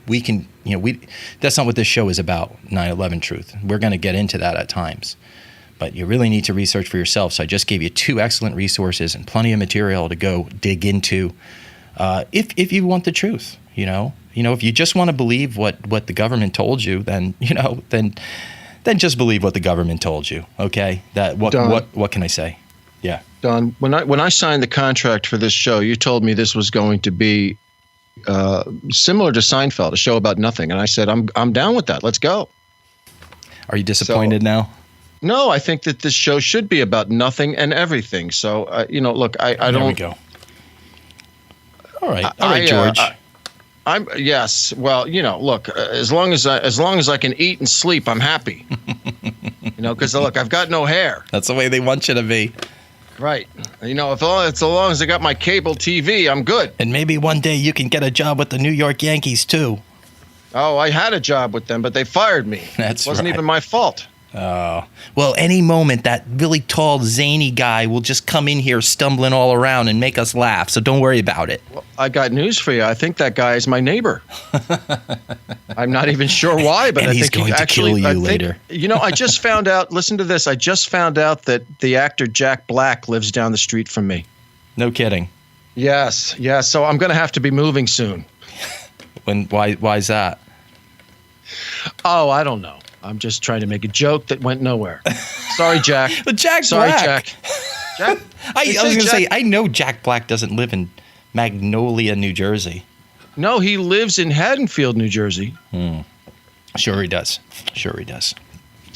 We can, you know, that's not what this show is about, 9/11 truth. We're going to get into that at times. But you really need to research for yourself. So I just gave you two excellent resources and plenty of material to go dig into if you want the truth, you know. You know, if you just want to believe what the government told you, then, you know, then just believe what the government told you, okay? What can I say? Yeah. Don, when I signed the contract for this show, you told me this was going to be similar to Seinfeld, a show about nothing, and I said I'm down with that. Let's go. Are you disappointed now? No, I think that this show should be about nothing and everything. So you know, look, I don't. There we go. All right, George. I'm yes. Well, you know, look, as long as I can eat and sleep, I'm happy. You know, because look, I've got no hair. That's the way they want you to be. Right. You know, as long as I got my cable TV, I'm good. And maybe one day you can get a job with the New York Yankees too. Oh, I had a job with them, but they fired me. That's right. It wasn't even my fault. Oh. Well, any moment that really tall, zany guy will just come in here stumbling all around and make us laugh. So don't worry about it. Well, I got news for you. I think that guy is my neighbor. I'm not even sure why, but and I he's think going to kill you later. You know, I just found out, listen to this. I just found out that the actor Jack Black lives down the street from me. No kidding. Yes. So I'm going to have to be moving soon. Why is that? Oh, I don't know. I'm just trying to make a joke that went nowhere. Sorry, Jack. But Jack Sorry, Black. Jack. I was going to say, I know Jack Black doesn't live in Magnolia, New Jersey. No, he lives in Haddonfield, New Jersey. Sure he does.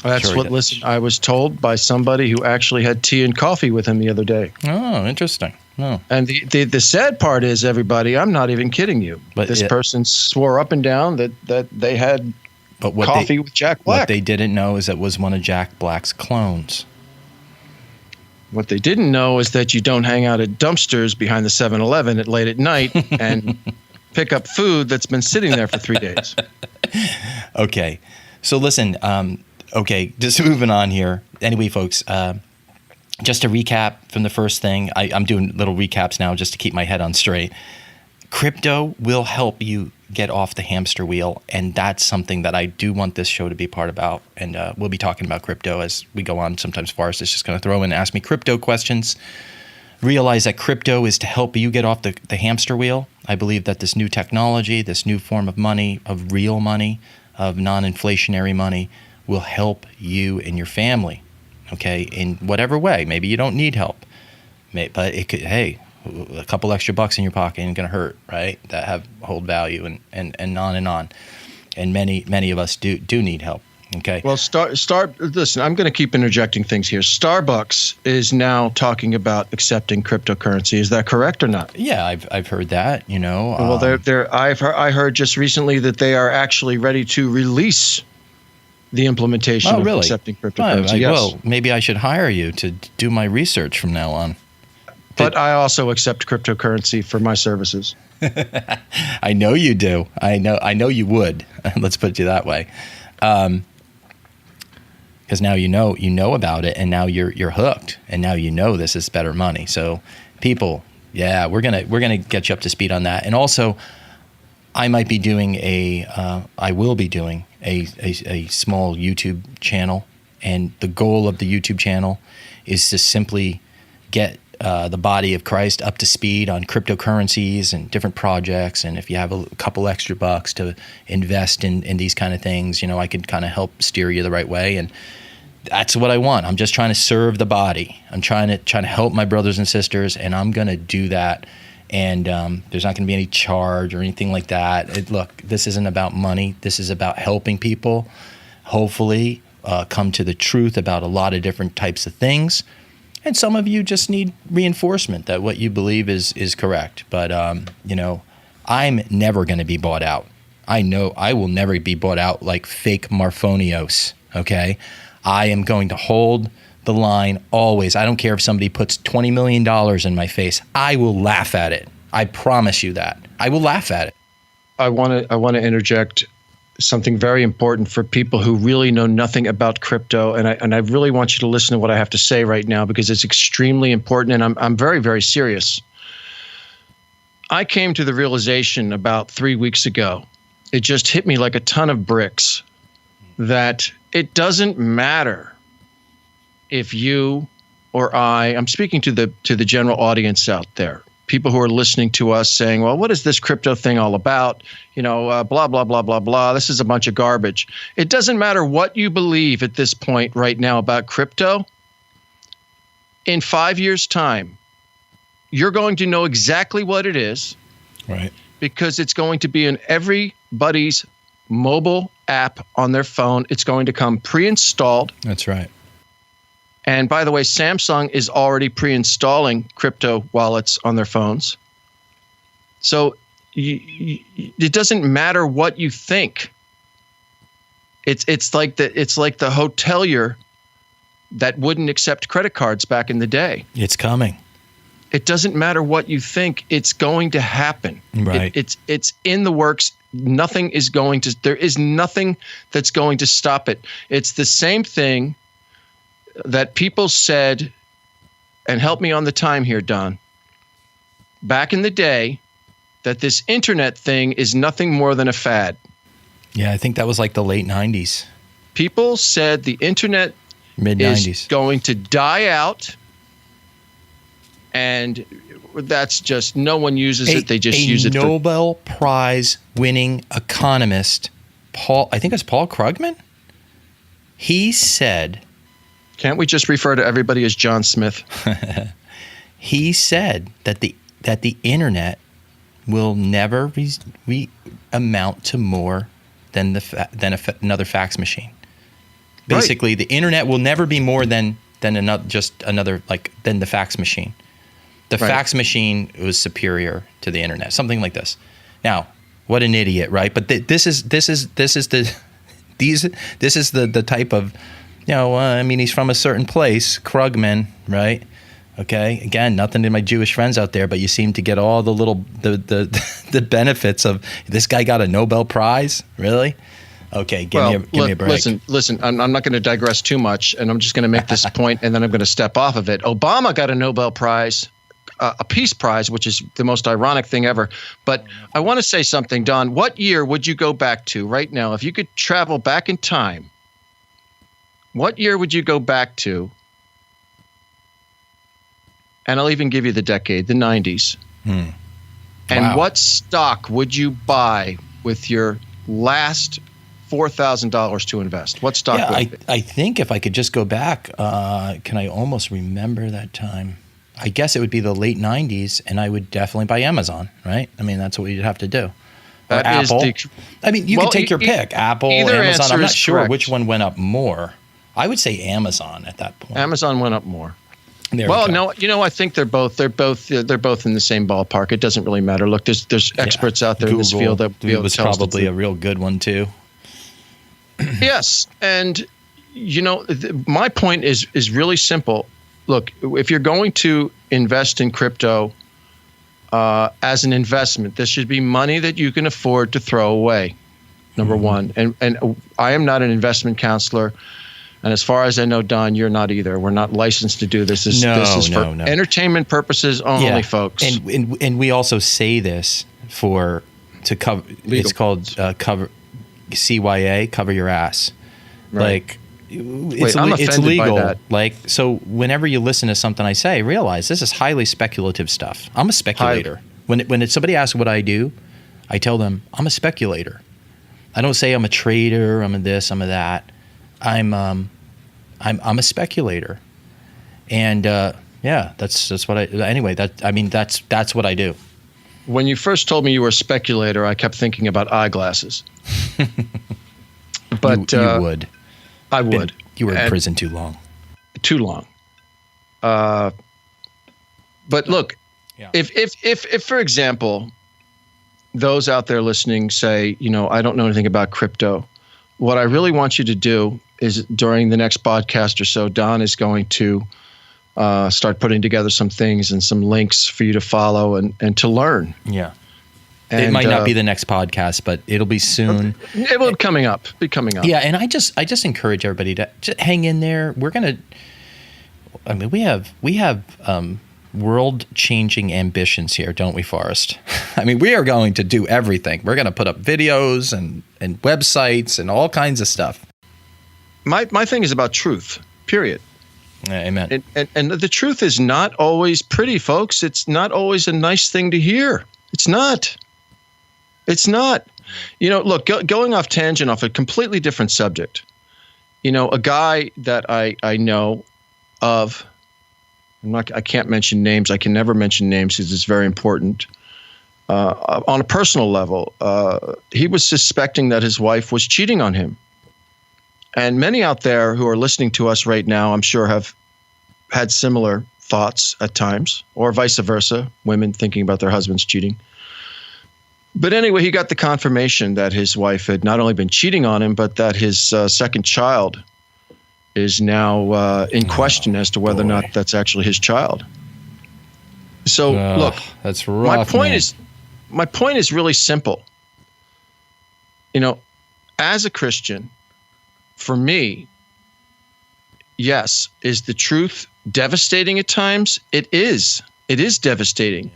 That's listen, I was told by somebody who actually had tea and coffee with him the other day. Oh, interesting. Oh. And the sad part is, everybody, I'm not even kidding you. But this person swore up and down that they had coffee with Jack Black. What they didn't know is it was one of Jack Black's clones. What they didn't know is that you don't hang out at dumpsters behind the 7-Eleven at late at night and pick up food that's been sitting there for 3 days. Okay. So listen, okay, just moving on here. Anyway, folks, just to recap from the first thing, I'm doing little recaps now just to keep my head on straight. Crypto will help you get off the hamster wheel, and that's something that I do want this show to be part about. And we'll be talking about crypto as we go on. Sometimes Forrest is just going to throw in and ask me crypto questions. Realize that crypto is to help you get off the hamster wheel. I believe that this new technology, this new form of money, of real money, of non-inflationary money, will help you and your family, okay, in whatever way. Maybe you don't need help, but it could, hey, a couple extra bucks in your pocket ain't going to hurt, right? That hold value and on and on. And many of us do need help. Okay. Well, listen, I'm going to keep interjecting things here. Starbucks is now talking about accepting cryptocurrency. Is that correct or not? Yeah, I've heard that, you know. Well, I heard just recently that they are actually ready to release the implementation of accepting cryptocurrency. Yes. Well, maybe I should hire you to do my research from now on. But I also accept cryptocurrency for my services. I know you do. I know you would. Let's put it that way. Because now you know about it, and now you're hooked, and now you know this is better money. So, people, yeah, we're gonna get you up to speed on that. And also, I will be doing a small YouTube channel, and the goal of the YouTube channel is to simply get the body of Christ up to speed on cryptocurrencies and different projects. And if you have a couple extra bucks to invest in these kind of things, you know, I could kind of help steer you the right way. And that's what I want. I'm just trying to serve the body. I'm trying to help my brothers and sisters, and I'm going to do that. And there's not going to be any charge or anything like that. Look, this isn't about money. This is about helping people, hopefully, come to the truth about a lot of different types of things. And some of you just need reinforcement that what you believe is correct. But, you know, I'm never going to be bought out. I know I will never be bought out like fake Marfonios, okay? I am going to hold the line always. I don't care if somebody puts $20 million in my face. I will laugh at it. I promise you that. I will laugh at it. I want to interject something very important for people who really know nothing about crypto, and I really want you to listen to what I have to say right now, because it's extremely important, and I'm very, very serious. I came to the realization about 3 weeks ago, it just hit me like a ton of bricks, that it doesn't matter if you or I'm speaking to the general audience out there, people who are listening to us saying, well, what is this crypto thing all about? You know, blah, blah, blah, blah, blah. This is a bunch of garbage. It doesn't matter what you believe at this point right now about crypto. In 5 years' time, you're going to know exactly what it is. Right. Because it's going to be in everybody's mobile app on their phone. It's going to come pre-installed. That's right. And by the way, Samsung is already pre-installing crypto wallets on their phones. So it doesn't matter what you think. It's like the hotelier that wouldn't accept credit cards back in the day. It's coming. It doesn't matter what you think. It's going to happen. Right. It's in the works. There is nothing that's going to stop it. It's the same thing that people said, and help me on the time here, Don, back in the day, that this internet thing is nothing more than a fad. Yeah, I think that was like the late 90s. People said the internet is going to die out, and that's just, no one uses it. They just use it for... A Nobel Prize winning economist, I think it's Paul Krugman, he said... Can't we just refer to everybody as John Smith? He said that the internet will never amount to more than another fax machine. Basically, right. The internet will never be more than another than the fax machine. The right. Fax machine was superior to the internet, something like this. Now, what an idiot, right? But this is the type of, you know, I mean, he's from a certain place, Krugman, right? Okay. Again, nothing to my Jewish friends out there, but you seem to get all the benefits of this guy got a Nobel Prize, really? Okay, give me a break. Listen. I'm not going to digress too much, and I'm just going to make this point, and then I'm going to step off of it. Obama got a Nobel Prize, a Peace Prize, which is the most ironic thing ever. But I want to say something, Don. What year would you go back to right now if you could travel back in time? What year would you go back to? And I'll even give you the decade, the 90s. And Wow. what stock would you buy with your last $4,000 to invest? What stock Yeah, would it be? I think if I could just go back, can I almost remember that time? I guess it would be the late 90s, and I would definitely buy Amazon, right? I mean, that's what you'd have to do. Or That is Apple. I mean, you Well, could take your pick. Apple, either Amazon. answer I'm not is sure correct. which one went up more. I would say Amazon at that point. Amazon went up more. There Well, we go. no, I think they're both in the same ballpark. It doesn't really matter. Look, there's experts out there in this field that will be able was to tell us the probably truth. a real good one too. Yes, and my point is really simple. Look, if you're going to invest in crypto as an investment, this should be money that you can afford to throw away. Number one, and I am not an investment counselor, and as far as I know, Don, you're not either. We're not licensed to do this. This is for entertainment purposes only, folks. And we also say this to cover. Legal. It's called cover CYA, cover your ass. Right. Like it's I'm offended legal. by that. Like, so whenever you listen to something I say, realize this is highly speculative stuff. I'm a speculator. When somebody asks what I do, I tell them I'm a speculator. I don't say I'm a trader, I'm a this, I'm a that. I'm a speculator. And that's what that's what I do. When you first told me you were a speculator, I kept thinking about eyeglasses. But you would. I would. You were in And prison too long. too long. But look, Yeah. if for example, those out there listening say, I don't know anything about crypto. What I really want you to do is during the next podcast or so, Don is going to start putting together some things and some links for you to follow and to learn. Yeah. And, it might not be the next podcast, but it'll be soon. It will be coming up. Yeah, and I just encourage everybody to just hang in there. We have world-changing ambitions here, don't we, Forrest? I mean, we are going to do everything. We're going to put up videos and websites and all kinds of stuff. My thing is about truth, period. Amen. And the truth is not always pretty, folks. It's not always a nice thing to hear. It's not. It's not. Look, going off tangent off a completely different subject. A guy that I know of, I can't mention names. I can never mention names because it's very important. On a personal level, he was suspecting that his wife was cheating on him. And many out there who are listening to us right now, I'm sure, have had similar thoughts at times, or vice versa, women thinking about their husbands cheating. But anyway, he got the confirmation that his wife had not only been cheating on him, but that his second child is now in question as to whether or not that's actually his child. So look, that's rough. My point is really simple. As a Christian, for me, yes, is the truth devastating at times? It is. It is devastating.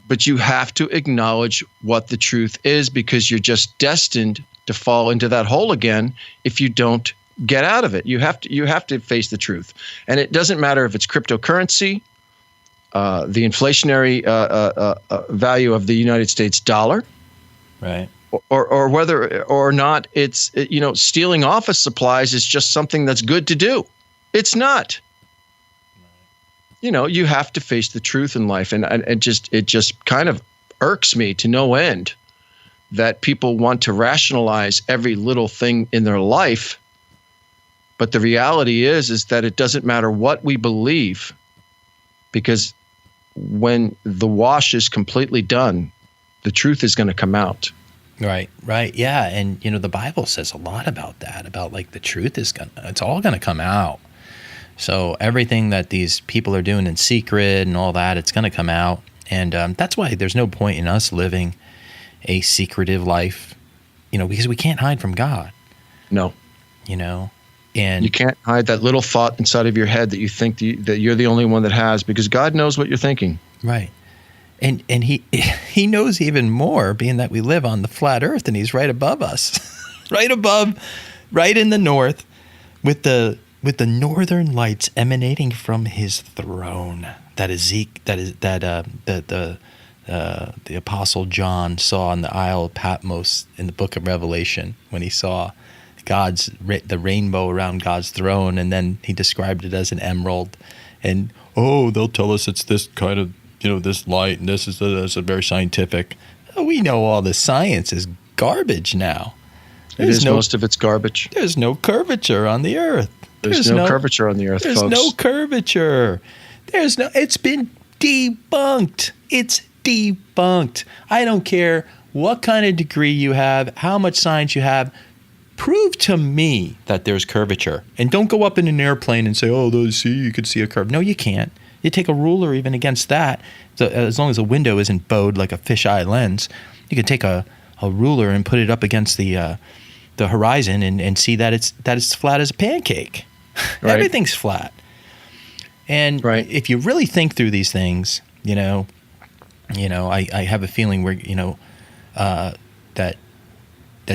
But you have to acknowledge what the truth is, because you're just destined to fall into that hole again if you don't get out of it. You have to face the truth. And it doesn't matter if it's cryptocurrency, the inflationary value of the United States dollar, right? Or whether or not it's, stealing office supplies is just something that's good to do. It's not. You have to face the truth in life. And it just kind of irks me to no end that people want to rationalize every little thing in their life. But the reality is that it doesn't matter what we believe, because when the wash is completely done, the truth is going to come out. Right. Yeah. And, the Bible says a lot about that, about like the truth it's all going to come out. So everything that these people are doing in secret and all that, it's going to come out. And that's why there's no point in us living a secretive life, because we can't hide from God. No. And you can't hide that little thought inside of your head that you think that you're the only one that has, because God knows what you're thinking. Right. And he knows even more, being that we live on the flat earth and he's right above us, right in the north, with the northern lights emanating from his throne. The the Apostle John saw on the Isle of Patmos in the book of Revelation when he saw the rainbow around God's throne, and then he described it as an emerald. And they'll tell us it's this kind of, this light, and this is a very scientific. We know all the science is garbage now. Most of it's garbage. There's no curvature on the earth. There's no curvature on the earth, folks. There's no curvature. It's been debunked. It's debunked. I don't care what kind of degree you have, how much science you have. Prove to me that there's curvature. And don't go up in an airplane and say, you could see a curve. No, you can't. You take a ruler even against that. So as long as the window isn't bowed like a fisheye lens, you can take a ruler and put it up against the horizon and see that it's flat as a pancake. Right. Everything's flat. And if you really think through these things, I have a feeling where that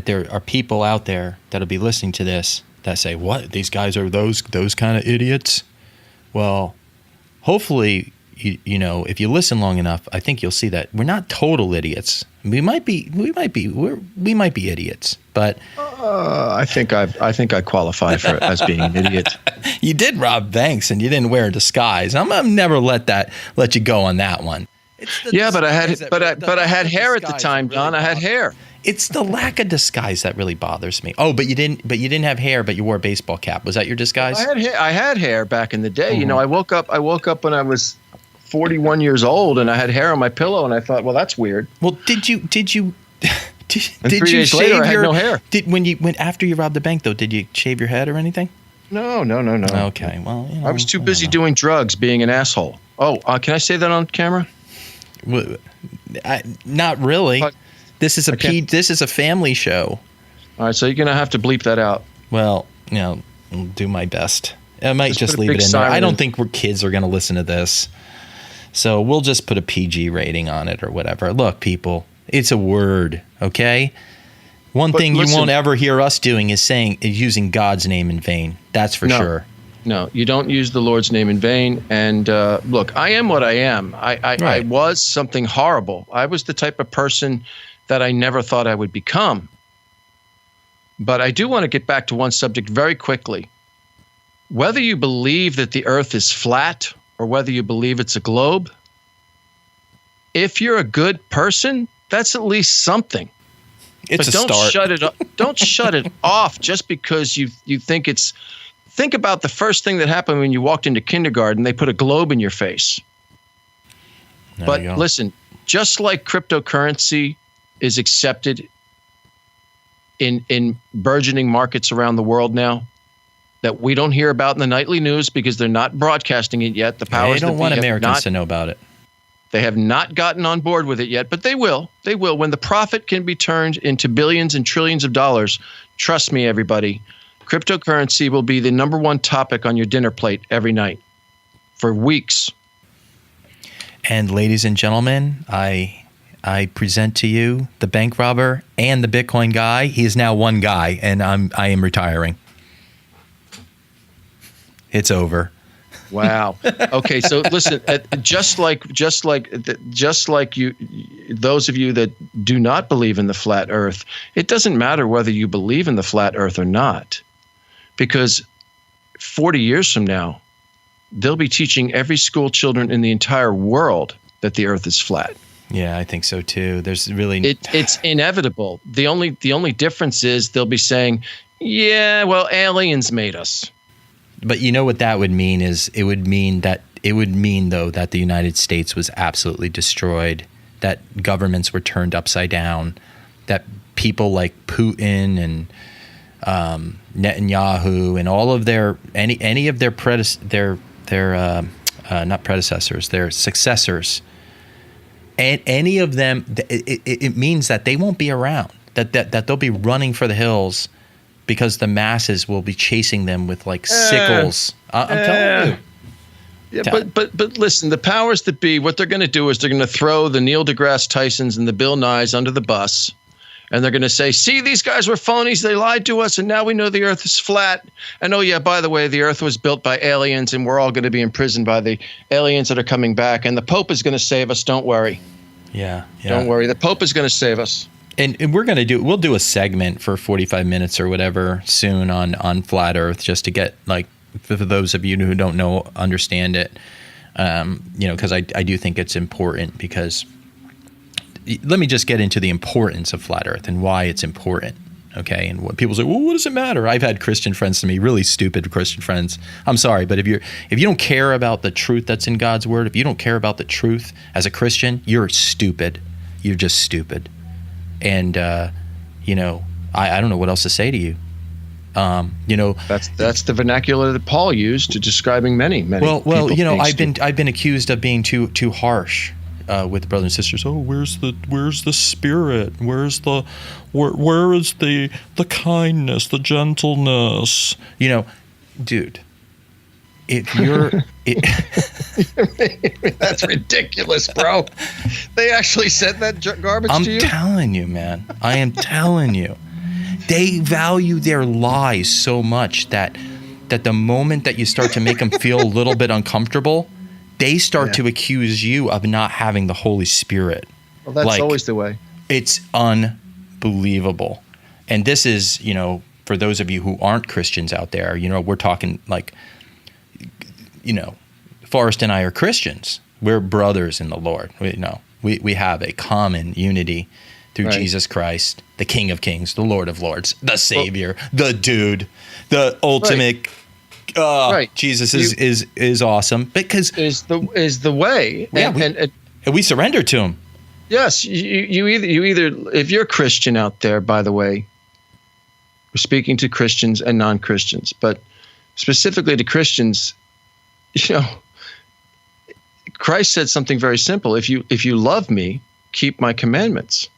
there are people out there that'll be listening to this that say, "What? These guys are those kind of idiots?" Well, hopefully, if you listen long enough, I think you'll see that we're not total idiots. We might be idiots, but I think I qualify for as being an idiot. You did rob banks and you didn't wear a disguise. I'm never let you go on that one. But I had hair at the time, Don. I had hair. It's the lack of disguise that really bothers me. Oh, but you didn't have hair, but you wore a baseball cap. Was that your disguise? I had hair back in the day. Mm-hmm. I woke up when I was 41 years old and I had hair on my pillow and I thought, well, that's weird. Well, did you 3 days later I had no hair. After you robbed the bank though, did you shave your head or anything? No. Okay. Well, I was too busy doing drugs, being an asshole. Oh, can I say that on camera? Well, not really. This is a family show. All right, so you're gonna have to bleep that out. Well, I'll do my best. I might just leave it in there. I don't think kids are gonna listen to this, so we'll just put a PG rating on it or whatever. Look, people, it's a word, okay? One thing you won't ever hear us doing is using God's name in vain. That's for sure. No, you don't use the Lord's name in vain. And look, I am what I am. I was something horrible. I was the type of person that I never thought I would become. But I do want to get back to one subject very quickly. Whether you believe that the earth is flat or whether you believe it's a globe, if you're a good person, that's at least something. It's a start. Don't shut it off just because you think it's. Think about the first thing that happened when you walked into kindergarten. They put a globe in your face. But listen, just like cryptocurrency is accepted in burgeoning markets around the world now that we don't hear about in the nightly news because they're not broadcasting it yet. The powers they don't want Americans to know about it. They have not gotten on board with it yet, but they will. They will. When the profit can be turned into billions and trillions of dollars, trust me, everybody, cryptocurrency will be the number one topic on your dinner plate every night for weeks. And ladies and gentlemen, I present to you the bank robber and the Bitcoin guy. He is now one guy, and I am retiring. It's over. Wow. Okay, so listen, just like you, those of you that do not believe in the flat Earth, it doesn't matter whether you believe in the flat Earth or not, because 40 years from now, they'll be teaching every school children in the entire world that the Earth is flat. Yeah, I think so too. There's really it's inevitable. The only difference is they'll be saying, "Yeah, well, aliens made us." But you know what that would mean is it would mean though that the United States was absolutely destroyed, that governments were turned upside down, that people like Putin and Netanyahu and all of their successors, and any of them, it means that they won't be around, that they'll be running for the hills because the masses will be chasing them with like sickles. I'm telling you. Yeah, but listen, the powers that be, what they're going to do is they're going to throw the Neil deGrasse Tysons and the Bill Nyes under the bus, and they're going to say, "See, these guys were phonies. They lied to us, and now we know the Earth is flat. And oh yeah, by the way, the Earth was built by aliens, and we're all going to be imprisoned by the aliens that are coming back. And the Pope is going to save us. Don't worry." Yeah. Don't worry. The Pope is going to save us. And we'll do a segment for 45 minutes or whatever soon on Flat Earth, just to get, like, for those of you who don't know, understand it. Because I do think it's important, because let me just get into the importance of Flat Earth and why it's important. Okay. And what people say, well, what does it matter? I've had Christian friends to me, really stupid Christian friends. I'm sorry, but if you don't care about the truth that's in God's word, if you don't care about the truth as a Christian, you're stupid. You're just stupid. And, I don't know what else to say to you. That's the vernacular that Paul used to describing many well, people. I've been accused of being too harsh with brothers and sisters. Oh, where's the spirit? Where is the kindness, the gentleness? Dude, if you're that's ridiculous, bro. They actually said that garbage to you? I'm telling you, man. I am telling you. They value their lies so much that the moment that you start to make them feel a little bit uncomfortable, they start to accuse you of not having the Holy Spirit. Well, that's always the way. It's unbelievable. And this is, for those of you who aren't Christians out there, we're talking like, Forrest and I are Christians. We're brothers in the Lord. We have a common unity through Jesus Christ, the King of Kings, the Lord of Lords, the Savior, the dude, the ultimate. Jesus is awesome, because is the way. And we surrender to him. Yes, you either if you're a Christian out there, by the way, we're speaking to Christians and non-Christians, but specifically to Christians, Christ said something very simple. If you love me, keep my commandments.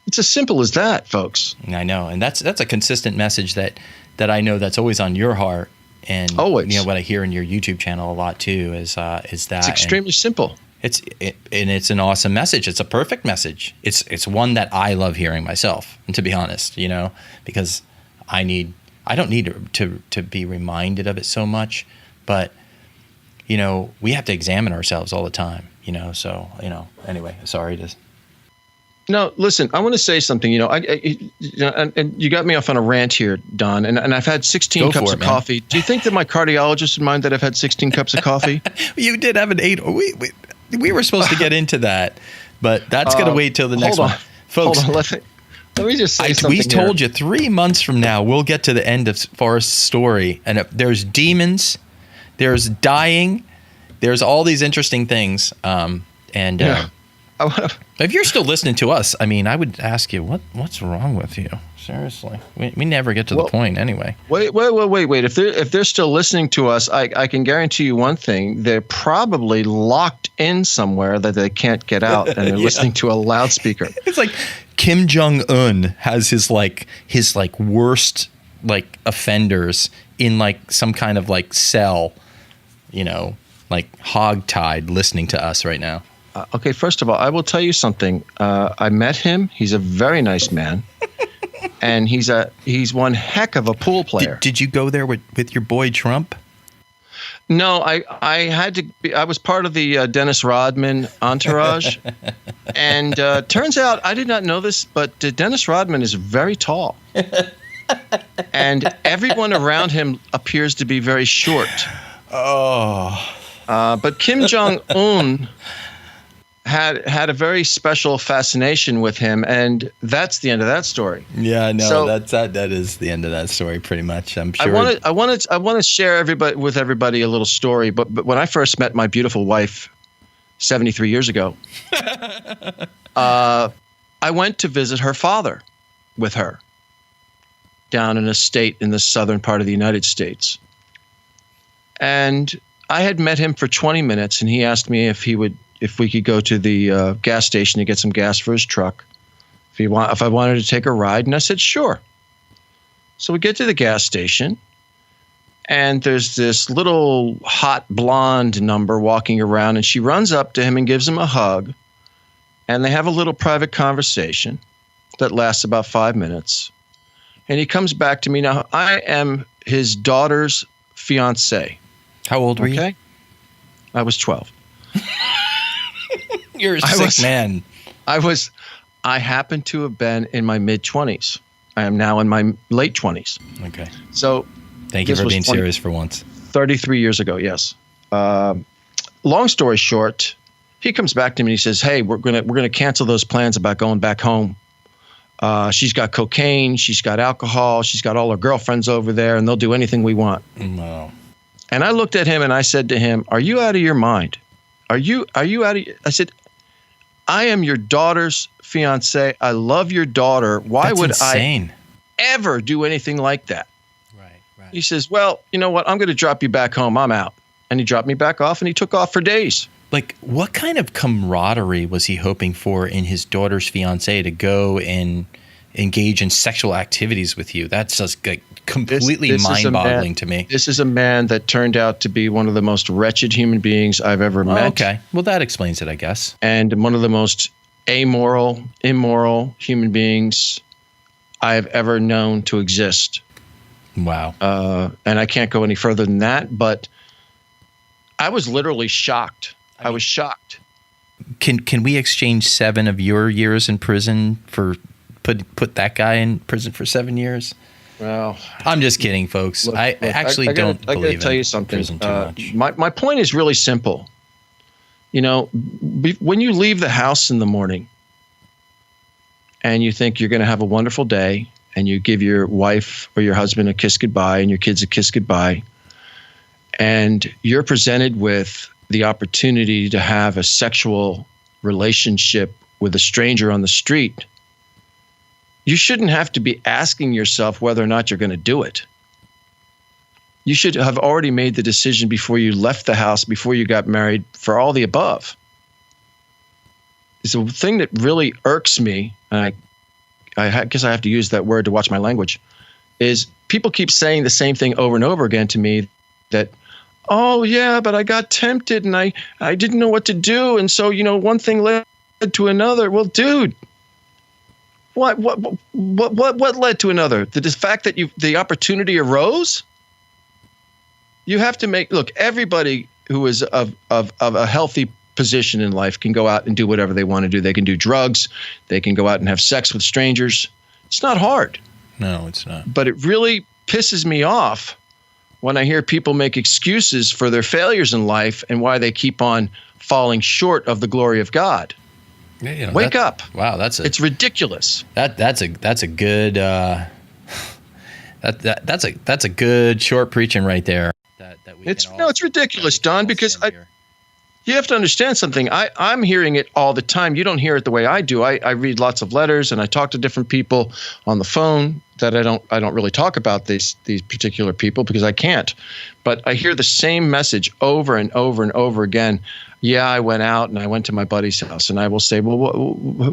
It's as simple as that, folks. I know, and that's a consistent message that I know that's always on your heart, and always. What I hear in your YouTube channel a lot too is that it's extremely simple. It's an awesome message. It's a perfect message. It's one that I love hearing myself, and to be honest, because I don't need to be reminded of it so much, but we have to examine ourselves all the time. So anyway, sorry to. No, listen, I want to say something. And you got me off on a rant here, Don, and I've had 16 cups of coffee. Do you think that my cardiologist would mind that I've had 16 cups of coffee? You did have an 8. We were supposed to get into that, but that's going to wait till the next one. Folks, hold on, let me just say something. We told you 3 months from now, we'll get to the end of Forrest's story, and there's demons, there's dying, there's all these interesting things, if you're still listening to us, I would ask you, what's wrong with you? Seriously, we never get to the point anyway. Wait. If they're still listening to us, I can guarantee you one thing: they're probably locked in somewhere that they can't get out, and they're listening to a loudspeaker. It's like Kim Jong-un has his worst offenders in some kind of cell, hogtied, listening to us right now. Okay, first of all, I will tell you something. I met him. He's a very nice man, and he's one heck of a pool player. Did you go there with your boy Trump? No, I had to be. I was part of the Dennis Rodman entourage, and turns out I did not know this, but Dennis Rodman is very tall, and everyone around him appears to be very short. Oh, but Kim Jong-un had a very special fascination with him, and that's the end of that story. Yeah, no, that is the end of that story, pretty much. I'm sure. I want to share with everybody a little story. But when I first met my beautiful wife, 73 years ago, I went to visit her father with her down in a state in the southern part of the United States, and I had met him for 20 minutes, and he asked me if we could go to the gas station to get some gas for his truck, if I wanted to take a ride, and I said sure. So we get to the gas station, and there's this little hot blonde number walking around, and she runs up to him and gives him a hug, and they have a little private conversation that lasts about 5 minutes, and he comes back to me. Now, I am his daughter's fiance. How old were you? I was 12. You're a sick man. I happen to have been in my mid-20s. I am now in my late 20s. Okay. So thank you for being serious for once. 33 years ago, yes. Long story short, he comes back to me and he says, "Hey, we're gonna cancel those plans about going back home. She's got cocaine, she's got alcohol, she's got all her girlfriends over there, and they'll do anything we want." No. And I looked at him and I said to him, "Are you out of your mind? Are you out of?" I said, "I am your daughter's fiance. I love your daughter. Why That's would insane. I ever do anything like that?" Right. He says, "Well, you know what? I'm going to drop you back home. I'm out." And he dropped me back off and he took off for days. Like, what kind of camaraderie was he hoping for in his daughter's fiance to go and engage in sexual activities with you? That's just like completely mind-boggling to me. This is a man that turned out to be one of the most wretched human beings I've ever met. Okay. Well, that explains it, I guess. And one of the most amoral, immoral human beings I have ever known to exist. Wow. And I can't go any further than that, but I was literally shocked. I was shocked. Can we exchange 7 of your years in prison for put that guy in prison for 7 years? Well, I'm just kidding, folks. I actually don't believe I gotta tell you something. prison too much. My point is really simple. You know, when you leave the house in the morning and you think you're going to have a wonderful day and you give your wife or your husband a kiss goodbye and your kids a kiss goodbye, and you're presented with the opportunity to have a sexual relationship with a stranger on the street, you shouldn't have to be asking yourself whether or not you're going to do it. You should have already made the decision before you left the house, before you got married, for all the above. It's a thing that really irks me, and I guess I have to use that word to watch my language, is people keep saying the same thing over and over again to me that, "Oh, yeah, but I got tempted and I didn't know what to do. And so, you know, one thing led to another." Well, dude, what led to another? The fact that the opportunity arose? You have to look, everybody who is of a healthy position in life can go out and do whatever they want to do. They can do drugs. They can go out and have sex with strangers. It's not hard. No, it's not. But it really pisses me off when I hear people make excuses for their failures in life and why they keep on falling short of the glory of God. Yeah, you know, Wake up! Wow, it's ridiculous. That's a good that's a good short preaching right there. It's ridiculous, Don, because you have to understand something. I'm hearing it all the time. You don't hear it the way I do. I read lots of letters and I talk to different people on the phone that I don't really talk about these particular people because I can't. But I hear the same message over and over and over again. Yeah, I went out and I went to my buddy's house, and I will say, "Well,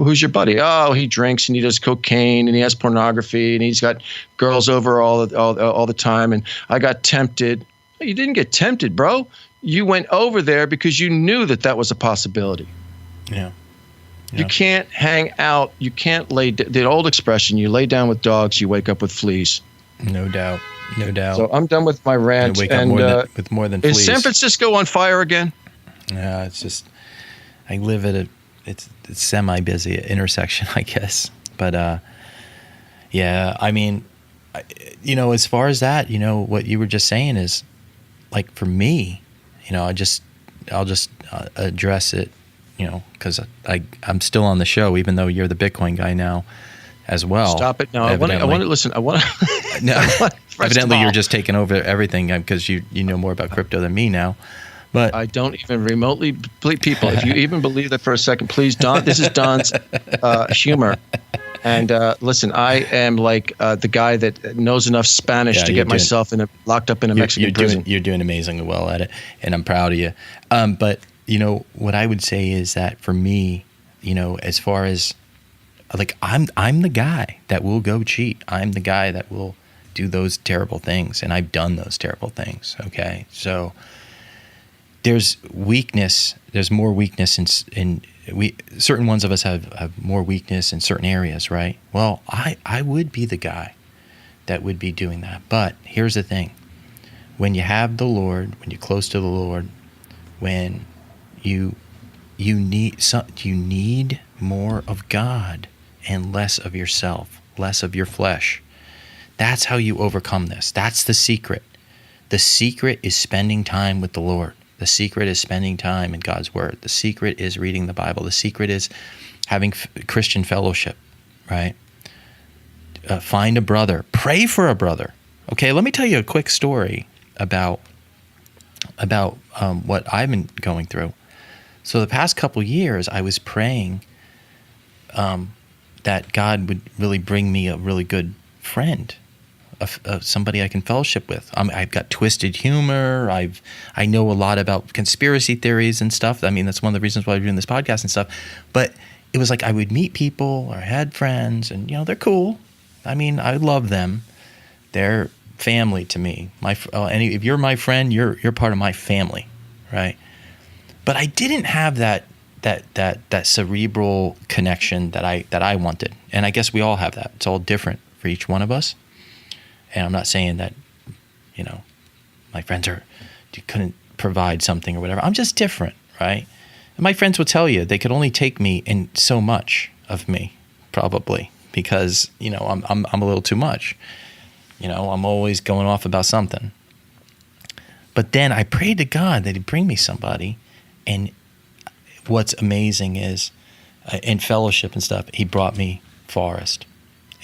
who's your buddy?" "Oh, he drinks and he does cocaine and he has pornography and he's got girls over all the time, and I got tempted." You didn't get tempted, bro. You went over there because you knew that was a possibility. Yeah. You can't hang out. You can't the old expression, you lay down with dogs, you wake up with fleas. No doubt. So I'm done with my rant. Wake up with more than fleas. Is San Francisco on fire again? Yeah, it's just, I live at it's semi-busy intersection, I guess. But yeah, I mean, as far as that, what you were just saying is, like, for me, I'll just address it, because I'm still on the show, even though you're the Bitcoin guy now as well. Stop it. No, I want to listen. No, evidently you're just taking over everything because you know more about crypto than me now. But I don't even remotely believe people. If you even believe that for a second, please, Don. This is Don's humor. And listen, I am like the guy that knows enough Spanish to get myself locked up in a Mexican prison. You're doing amazingly well at it, and I'm proud of you. But what I would say is that for me, as far as like I'm the guy that will go cheat. I'm the guy that will do those terrible things, and I've done those terrible things. Okay, so there's weakness. There's more weakness in certain ones of us have more weakness in certain areas, right? Well, I would be the guy that would be doing that. But here's the thing. When you have the Lord, when you're close to the Lord, when you you need more of God and less of yourself, less of your flesh. That's how you overcome this. That's the secret. The secret is spending time with the Lord. The secret is spending time in God's Word. The secret is reading the Bible. The secret is having Christian fellowship, right? Find a brother. Pray for a brother. Okay, let me tell you a quick story about what I've been going through. So the past couple years, I was praying that God would really bring me a really good friend, somebody I can fellowship with. I've got twisted humor. I know a lot about conspiracy theories and stuff. I mean, that's one of the reasons why I'm doing this podcast and stuff. But it was like I would meet people or I had friends, and they're cool. I mean, I love them. They're family to me. If you're my friend, you're part of my family, right? But I didn't have that cerebral connection that I wanted, and I guess we all have that. It's all different for each one of us. And I'm not saying that, my friends couldn't provide something or whatever. I'm just different, right? And my friends would tell you they could only take me in so much of me, probably, because I'm a little too much. I'm always going off about something. But then I prayed to God that He'd bring me somebody, and what's amazing is, in fellowship and stuff, He brought me Forrest,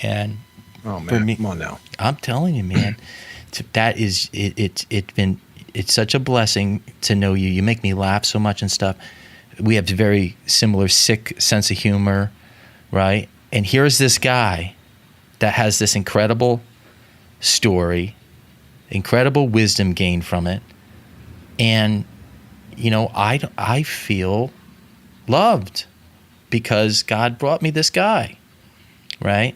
and oh man, come on now! I'm telling you, man, that is it's such a blessing to know you. You make me laugh so much and stuff. We have very similar sick sense of humor, right? And here's this guy that has this incredible story, incredible wisdom gained from it, and I feel loved because God brought me this guy, right?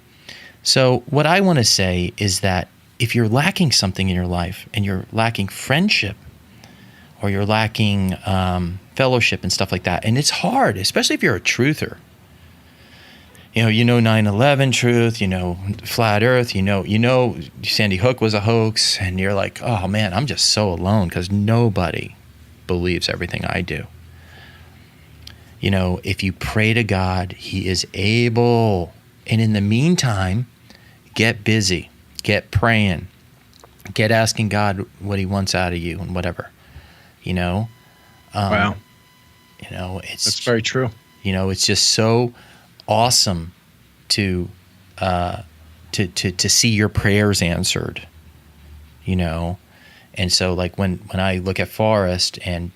So what I want to say is that if you're lacking something in your life and you're lacking friendship or you're lacking fellowship and stuff like that, and it's hard, especially if you're a truther. 9/11 truth, flat earth, Sandy Hook was a hoax, and you're like, oh man, I'm just so alone because nobody believes everything I do. If you pray to God, He is able. And in the meantime, get busy, get praying, get asking God what He wants out of you and whatever, Wow. That's very true. It's just so awesome to see your prayers answered, and so like when I look at Forrest and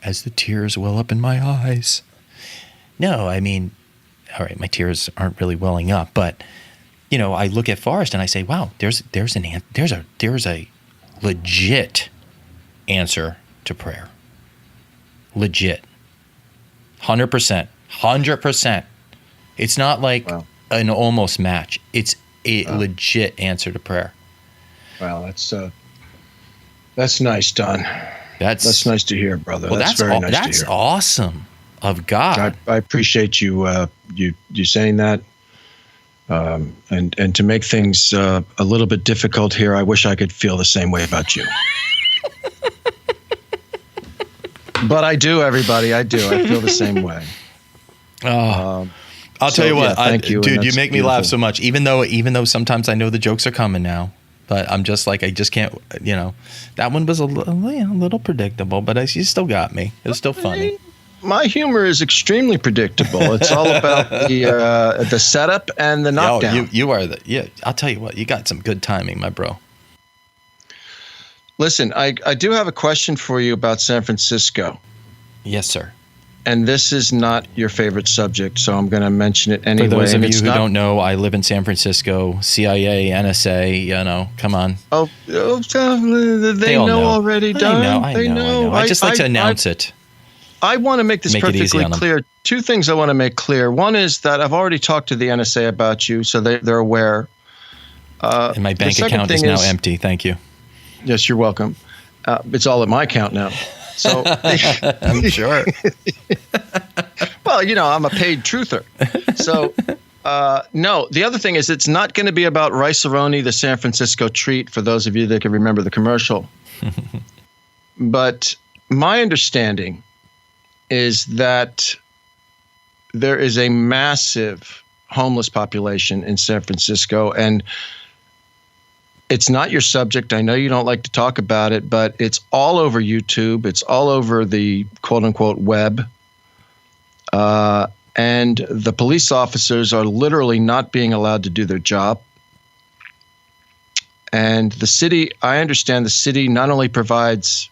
as the tears well up in my eyes, no, I mean, all right, my tears aren't really welling up, but I look at Forrest and I say, wow, there's a legit answer to prayer, legit, 100%. It's not like an almost match. It's a legit answer to prayer. Wow, that's nice, Don. That's nice to hear, brother. Well, that's very nice to hear. That's awesome of God. I appreciate you you saying that. And to make things a little bit difficult here, I wish I could feel the same way about you. But I do, everybody. I do. I feel the same way. I'll tell you what, thank you, dude. You make me laugh so much, even though sometimes I know the jokes are coming now, but I'm just like, I just can't. That one was a little predictable, but you still got me. It was still funny. My humor is extremely predictable. It's all about the setup and the knockdown. You are I'll tell you what, you got some good timing, my bro. Listen, I do have a question for you about San Francisco. Yes, sir. And this is not your favorite subject, so I'm going to mention it anyway. For those of you who don't know, I live in San Francisco, CIA, NSA, come on. They know already, Don. I know. I just like to announce it. I want to make this perfectly clear. Two things I want to make clear. One is that I've already talked to the NSA about you, so they're aware. And my bank account is now empty. Thank you. Yes, you're welcome. It's all at my account now. So I'm sure. Well, I'm a paid truther. So no, the other thing is it's not going to be about Rice-A-Roni, the San Francisco treat, for those of you that can remember the commercial. But my understanding is that there is a massive homeless population in San Francisco, and it's not your subject. I know you don't like to talk about it, but it's all over YouTube. It's all over the quote-unquote web. And the police officers are literally not being allowed to do their job. And the city, I understand the city not only provides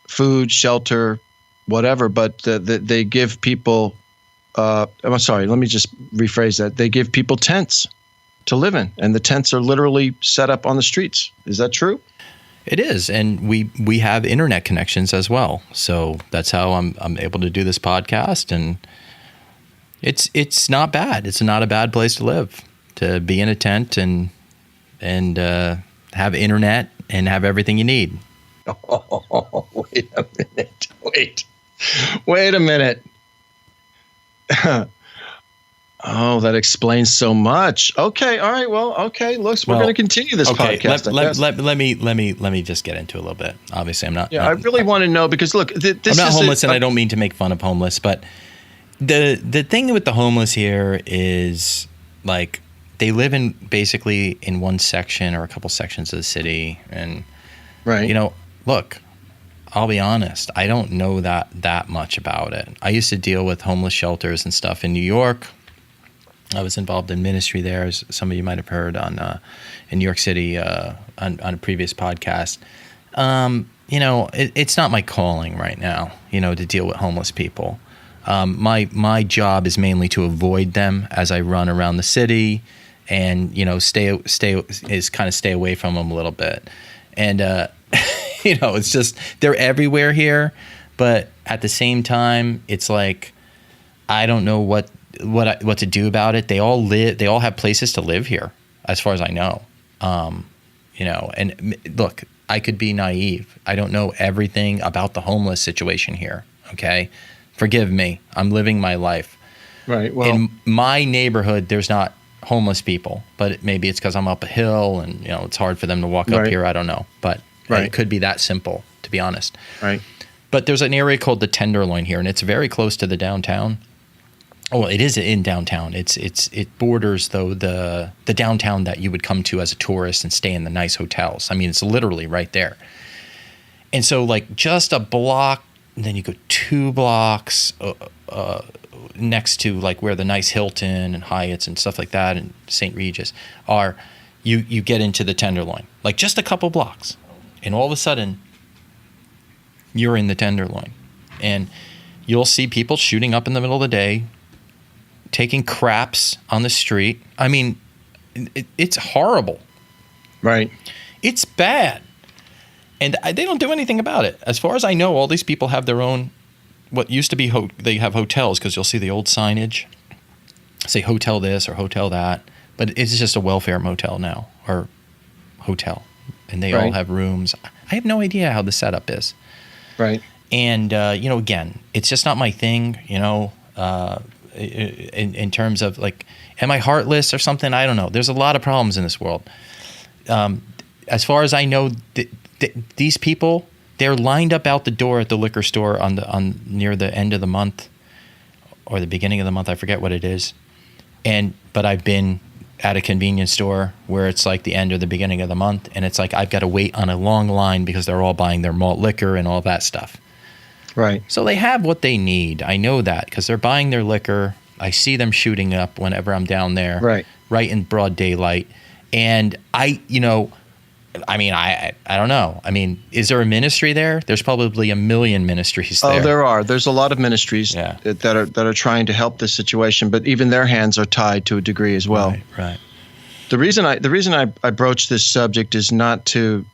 food, shelter, whatever, but they give people, I'm sorry, let me just rephrase that. They give people tents to live in, and the tents are literally set up on the streets. Is that true? It is, and we have internet connections as well. So that's how I'm able to do this podcast, and it's not bad. It's not a bad place to live, to be in a tent and have internet and have everything you need. Oh, wait a minute. Wait a minute. Oh, that explains so much. Okay, all right. Well, okay. Looks, we're going to continue this podcast. Let me just get into it a little bit. Obviously, I'm not. Yeah, I really want to know because look, this I'm not homeless, and I don't mean to make fun of homeless, but the thing with the homeless here is like they live in basically in one section or a couple sections of the city, and right. You know, look, I'll be honest. I don't know that much about it. I used to deal with homeless shelters and stuff in New York. I was involved in ministry there, as some of you might have heard on in New York City on a previous podcast. You know, it's not my calling right now, you know, to deal with homeless people. My job is mainly to avoid them as I run around the city, and you know, stay away from them a little bit. And you know, it's just they're everywhere here, but at the same time, it's like I don't know what to do about it. They all have places to live here, as far as I know. You know, and look, I could be naive. I don't know everything about the homeless situation here. Okay, forgive me. I'm living my life. Right. Well, in my neighborhood, there's not homeless people, but maybe it's because I'm up a hill and you know it's hard for them to walk up here. I don't know, but it could be that simple, to be honest. Right. But there's an area called the Tenderloin here, and it's very close to the downtown. Oh, well, it is in downtown. It borders though the downtown that you would come to as a tourist and stay in the nice hotels. I mean, it's literally right there. And so, like, just a block, and then you go 2 blocks next to like where the nice Hilton and Hyatts and stuff like that and St. Regis are. You get into the Tenderloin, like just a couple blocks, and all of a sudden, you're in the Tenderloin, and you'll see people shooting up in the middle of the day, taking craps on the street. I mean, it's horrible. Right. It's bad. And they don't do anything about it. As far as I know, all these people have their own, what used to be, they have hotels, because you'll see the old signage, say hotel this or hotel that. But it's just a welfare motel now, or hotel. And they all have rooms. I have no idea how the setup is. Right. And, you know, again, it's just not my thing, you know, in terms of like, am I heartless or something? I don't know. There's a lot of problems in this world. As far as I know, these people, they're lined up out the door at the liquor store on near the end of the month or the beginning of the month. I forget what it is. But I've been at a convenience store where it's like the end or the beginning of the month, and it's like I've got to wait on a long line because they're all buying their malt liquor and all that stuff. Right. So they have what they need. I know that because they're buying their liquor. I see them shooting up whenever I'm down there. Right in broad daylight. And I don't know. I mean, is there a ministry there? There's probably a million ministries there. Oh, there are. There's a lot of ministries that are trying to help this situation, but even their hands are tied to a degree as well. Right. The reason I broach this subject is not to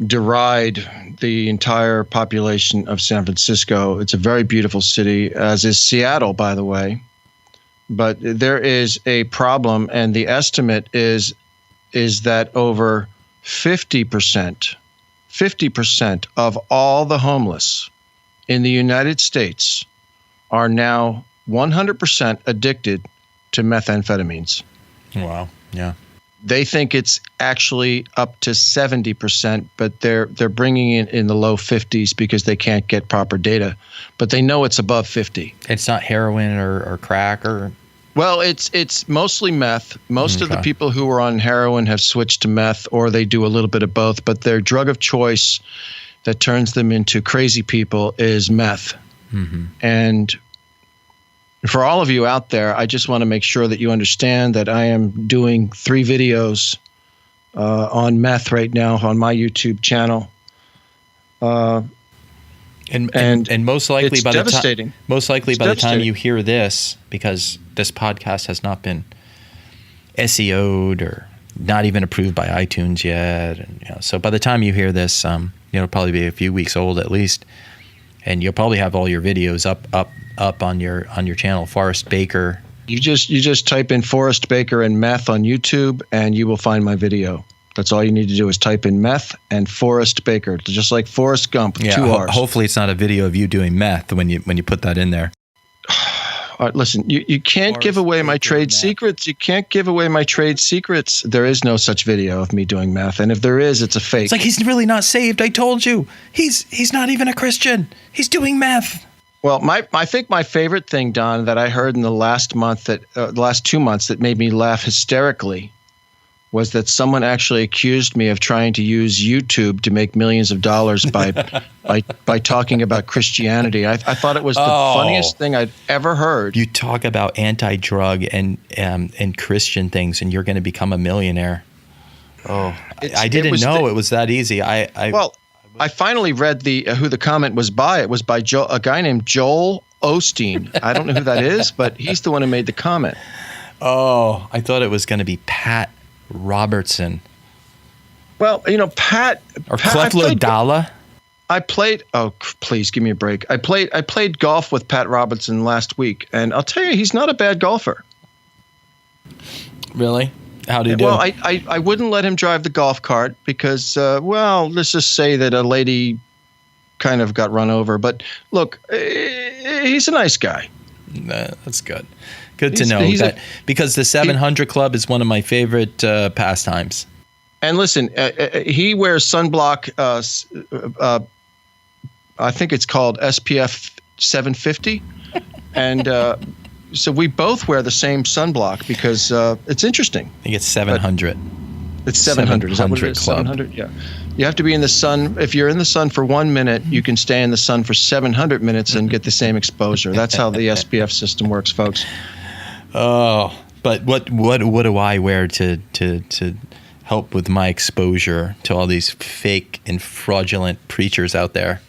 deride the entire population of San Francisco. It's a very beautiful city, as is Seattle, by the way. But there is a problem, and the estimate is that over 50% of all the homeless in the United States are now 100% addicted to methamphetamines. Wow. Yeah. They think it's actually up to 70%, but they're bringing it in the low 50s because they can't get proper data. But they know it's above 50. It's not heroin or crack or. Well, it's mostly meth. Most of the people who are on heroin have switched to meth, or they do a little bit of both. But their drug of choice that turns them into crazy people is meth. Mm-hmm. And for all of you out there, I just want to make sure that you understand that I am doing 3 videos on meth right now on my YouTube channel. And most likely by devastating. The time you hear this, because this podcast has not been SEO'd or not even approved by iTunes yet, and so by the time you hear this, it'll probably be a few weeks old at least, and you'll probably have all your videos up on your channel, Forrest Baker. You just type in Forrest Baker and meth on YouTube, and you will find my video. That's all you need to do is type in meth and Forrest Baker, just like Forrest Gump, 2 R's. Hopefully it's not a video of you doing meth when you put that in there. All right, listen, you can't give away my trade secrets. You can't give away my trade secrets. There is no such video of me doing meth, and if there is, it's a fake. It's like he's really not saved. I told you, he's not even a Christian. He's doing meth. Well, I think my favorite thing, Don, that I heard in the last 2 months that made me laugh hysterically was that someone actually accused me of trying to use YouTube to make millions of dollars by talking about Christianity. I thought it was the funniest thing I'd ever heard. You talk about anti-drug and Christian things, and you're going to become a millionaire. Oh, I didn't know it was that easy. I finally read who the comment was by. It was by a guy named Joel Osteen. I don't know who that is, but he's the one who made the comment. Oh, I thought it was going to be Pat Robertson. Well, Pat or Creflo Dollar. I played. Oh, please give me a break. I played golf with Pat Robertson last week, and I'll tell you, he's not a bad golfer. Really? How did he do? Well, I wouldn't let him drive the golf cart because, let's just say that a lady kind of got run over. But look, he's a nice guy. That's good. Good to know that because the 700 Club is one of my favorite pastimes. And listen, he wears sunblock. I think it's called SPF 750, and so we both wear the same sunblock because it's interesting. I think it's 700. It's 700. Is that what it is? Club. 700. Yeah. You have to be in the sun. If you're in the sun for 1 minute, you can stay in the sun for 700 minutes and get the same exposure. That's how the SPF system works, folks. Oh, but what do I wear to help with my exposure to all these fake and fraudulent preachers out there?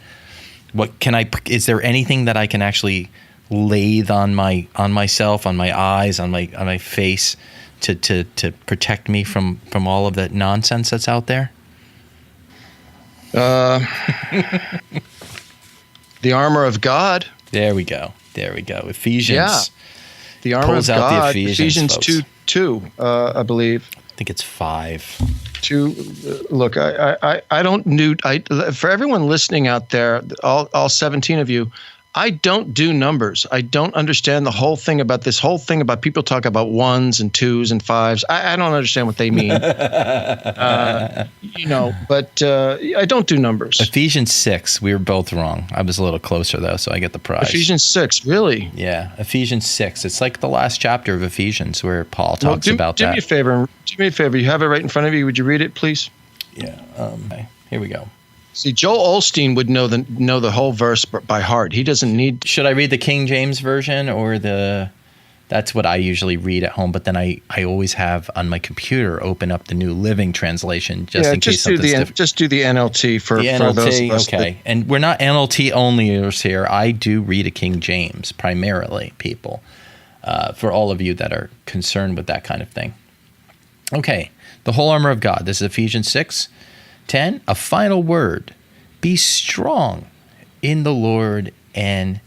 Is there anything that I can actually lathe on myself, on my eyes, on my face to protect me from all of that nonsense that's out there? The armor of God. There we go. Ephesians. Yeah. The armor of God. Ephesians 2, I believe. I think it's 5. 2. Look, I don't do. For everyone listening out there, all 17 of you, I don't do numbers. I don't understand the whole thing about people talk about 1s and 2s and 5s. I don't understand what they mean. But I don't do numbers. Ephesians 6, we were both wrong. I was a little closer though, so I get the prize. Ephesians 6, really? Yeah, Ephesians 6. It's like the last chapter of Ephesians where Paul talks about that. Do me a favor. You have it right in front of you. Would you read it, please? Yeah. Okay. Here we go. See, Joel Osteen would know the whole verse by heart. He doesn't need. Should I read the King James version or the? That's what I usually read at home. But then I always have on my computer open up the New Living Translation just in case something's different. Just do the NLT for the NLT. Those of us okay, and we're not NLT onlyers here. I do read a King James primarily, people. For all of you that are concerned with that kind of thing. Okay, the whole armor of God. This is Ephesians 6:10. A final word. Be strong in the Lord and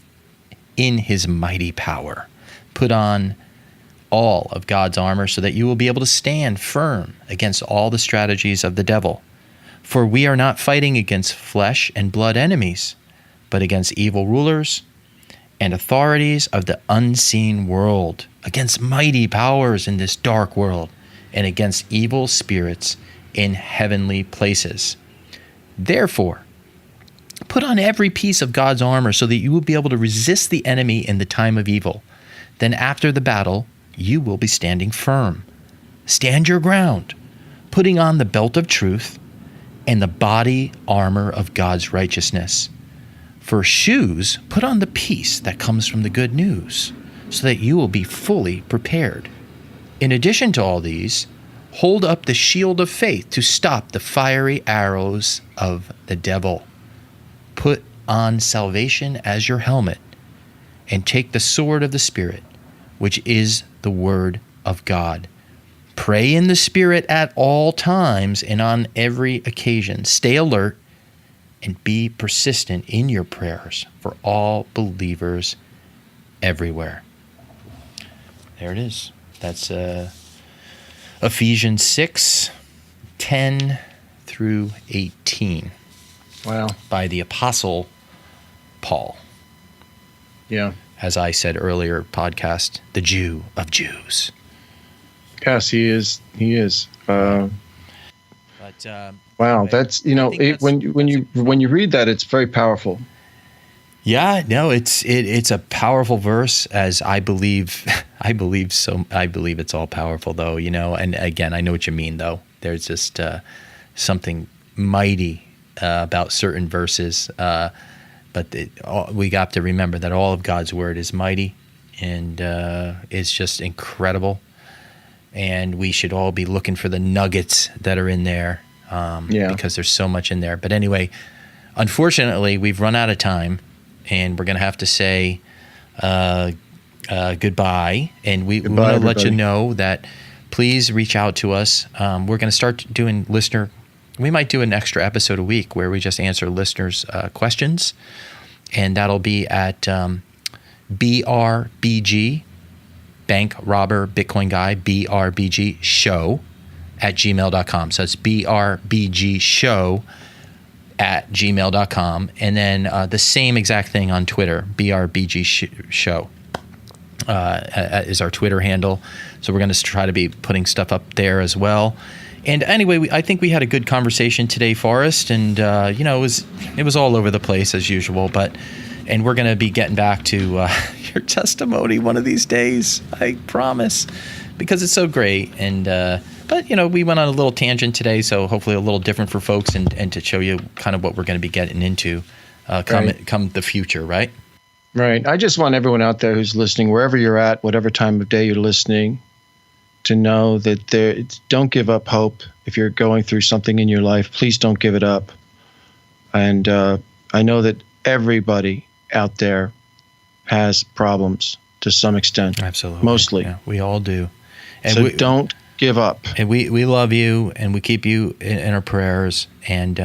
in his mighty power. Put on all of God's armor so that you will be able to stand firm against all the strategies of the devil. For we are not fighting against flesh and blood enemies, but against evil rulers and authorities of the unseen world, against mighty powers in this dark world, and against evil spirits in heavenly places. Therefore, put on every piece of God's armor so that you will be able to resist the enemy in the time of evil. Then after the battle, you will be standing firm. Stand your ground, putting on the belt of truth and the body armor of God's righteousness. For shoes, put on the peace that comes from the good news, so that you will be fully prepared. In addition to all these, hold up the shield of faith to stop the fiery arrows of the devil. Put on salvation as your helmet, and take the sword of the Spirit, which is the word of God. Pray in the Spirit at all times and on every occasion. Stay alert and be persistent in your prayers for all believers everywhere. There it is. That's Ephesians 6:10 through 18. Wow. By the Apostle Paul. Yeah. As I said earlier, podcast, the Jew of Jews. Yes, he is. He is. But Wow, anyway, that's when you read that, it's very powerful. yeah, no, it's a powerful verse, as I believe. I believe it's all powerful, though. And again, I know what you mean, though. There's just something mighty about certain verses, but we got to remember that all of God's word is mighty, and it's just incredible. And we should all be looking for the nuggets that are in there, because there's so much in there. But anyway, unfortunately, we've run out of time, and we're going to have to say goodbye. And we want to let you know that please reach out to us. We're going to start doing we might do an extra episode a week where we just answer listeners' questions, and that'll be at BRBG, Bank Robber Bitcoin Guy, BRBGshow at gmail.com. So it's BRBGshow at gmail.com. And then the same exact thing on Twitter, BRBGshow is our Twitter handle. So we're going to try to be putting stuff up there as well. And anyway, I think we had a good conversation today, Forrest, and it was all over the place as usual, and we're going to be getting back to your testimony one of these days, I promise, because it's so great. And but we went on a little tangent today, so hopefully a little different for folks, and to show you kind of what we're going to be getting into come the future, right? Right. I just want everyone out there who's listening, wherever you're at, whatever time of day you're listening, to know that don't give up hope. If you're going through something in your life, please don't give it up. And I know that everybody out there has problems to some extent. Absolutely. Mostly. Yeah, we all do. And so don't give up. And we love you, and we keep you in our prayers. And,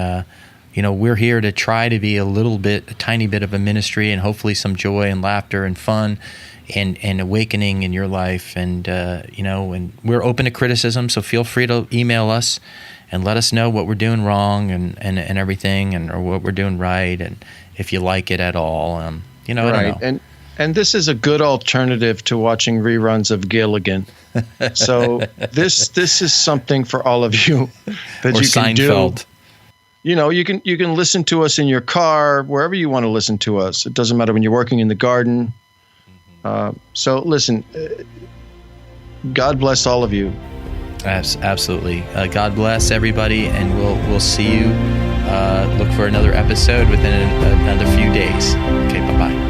we're here to try to be a tiny bit of a ministry, and hopefully some joy and laughter and fun and awakening in your life. And, and we're open to criticism, so feel free to email us and let us know what we're doing wrong and everything, or what we're doing right, and if you like it at all. I don't know. And this is a good alternative to watching reruns of Gilligan. So this is something for all of you that or you can Seinfeld. do. You can listen to us in your car, wherever you want to listen to us. It doesn't matter when you're working in the garden. So listen, God bless all of you. Absolutely. God bless everybody, and we'll see you. Look for another episode within another few days. Okay, bye-bye.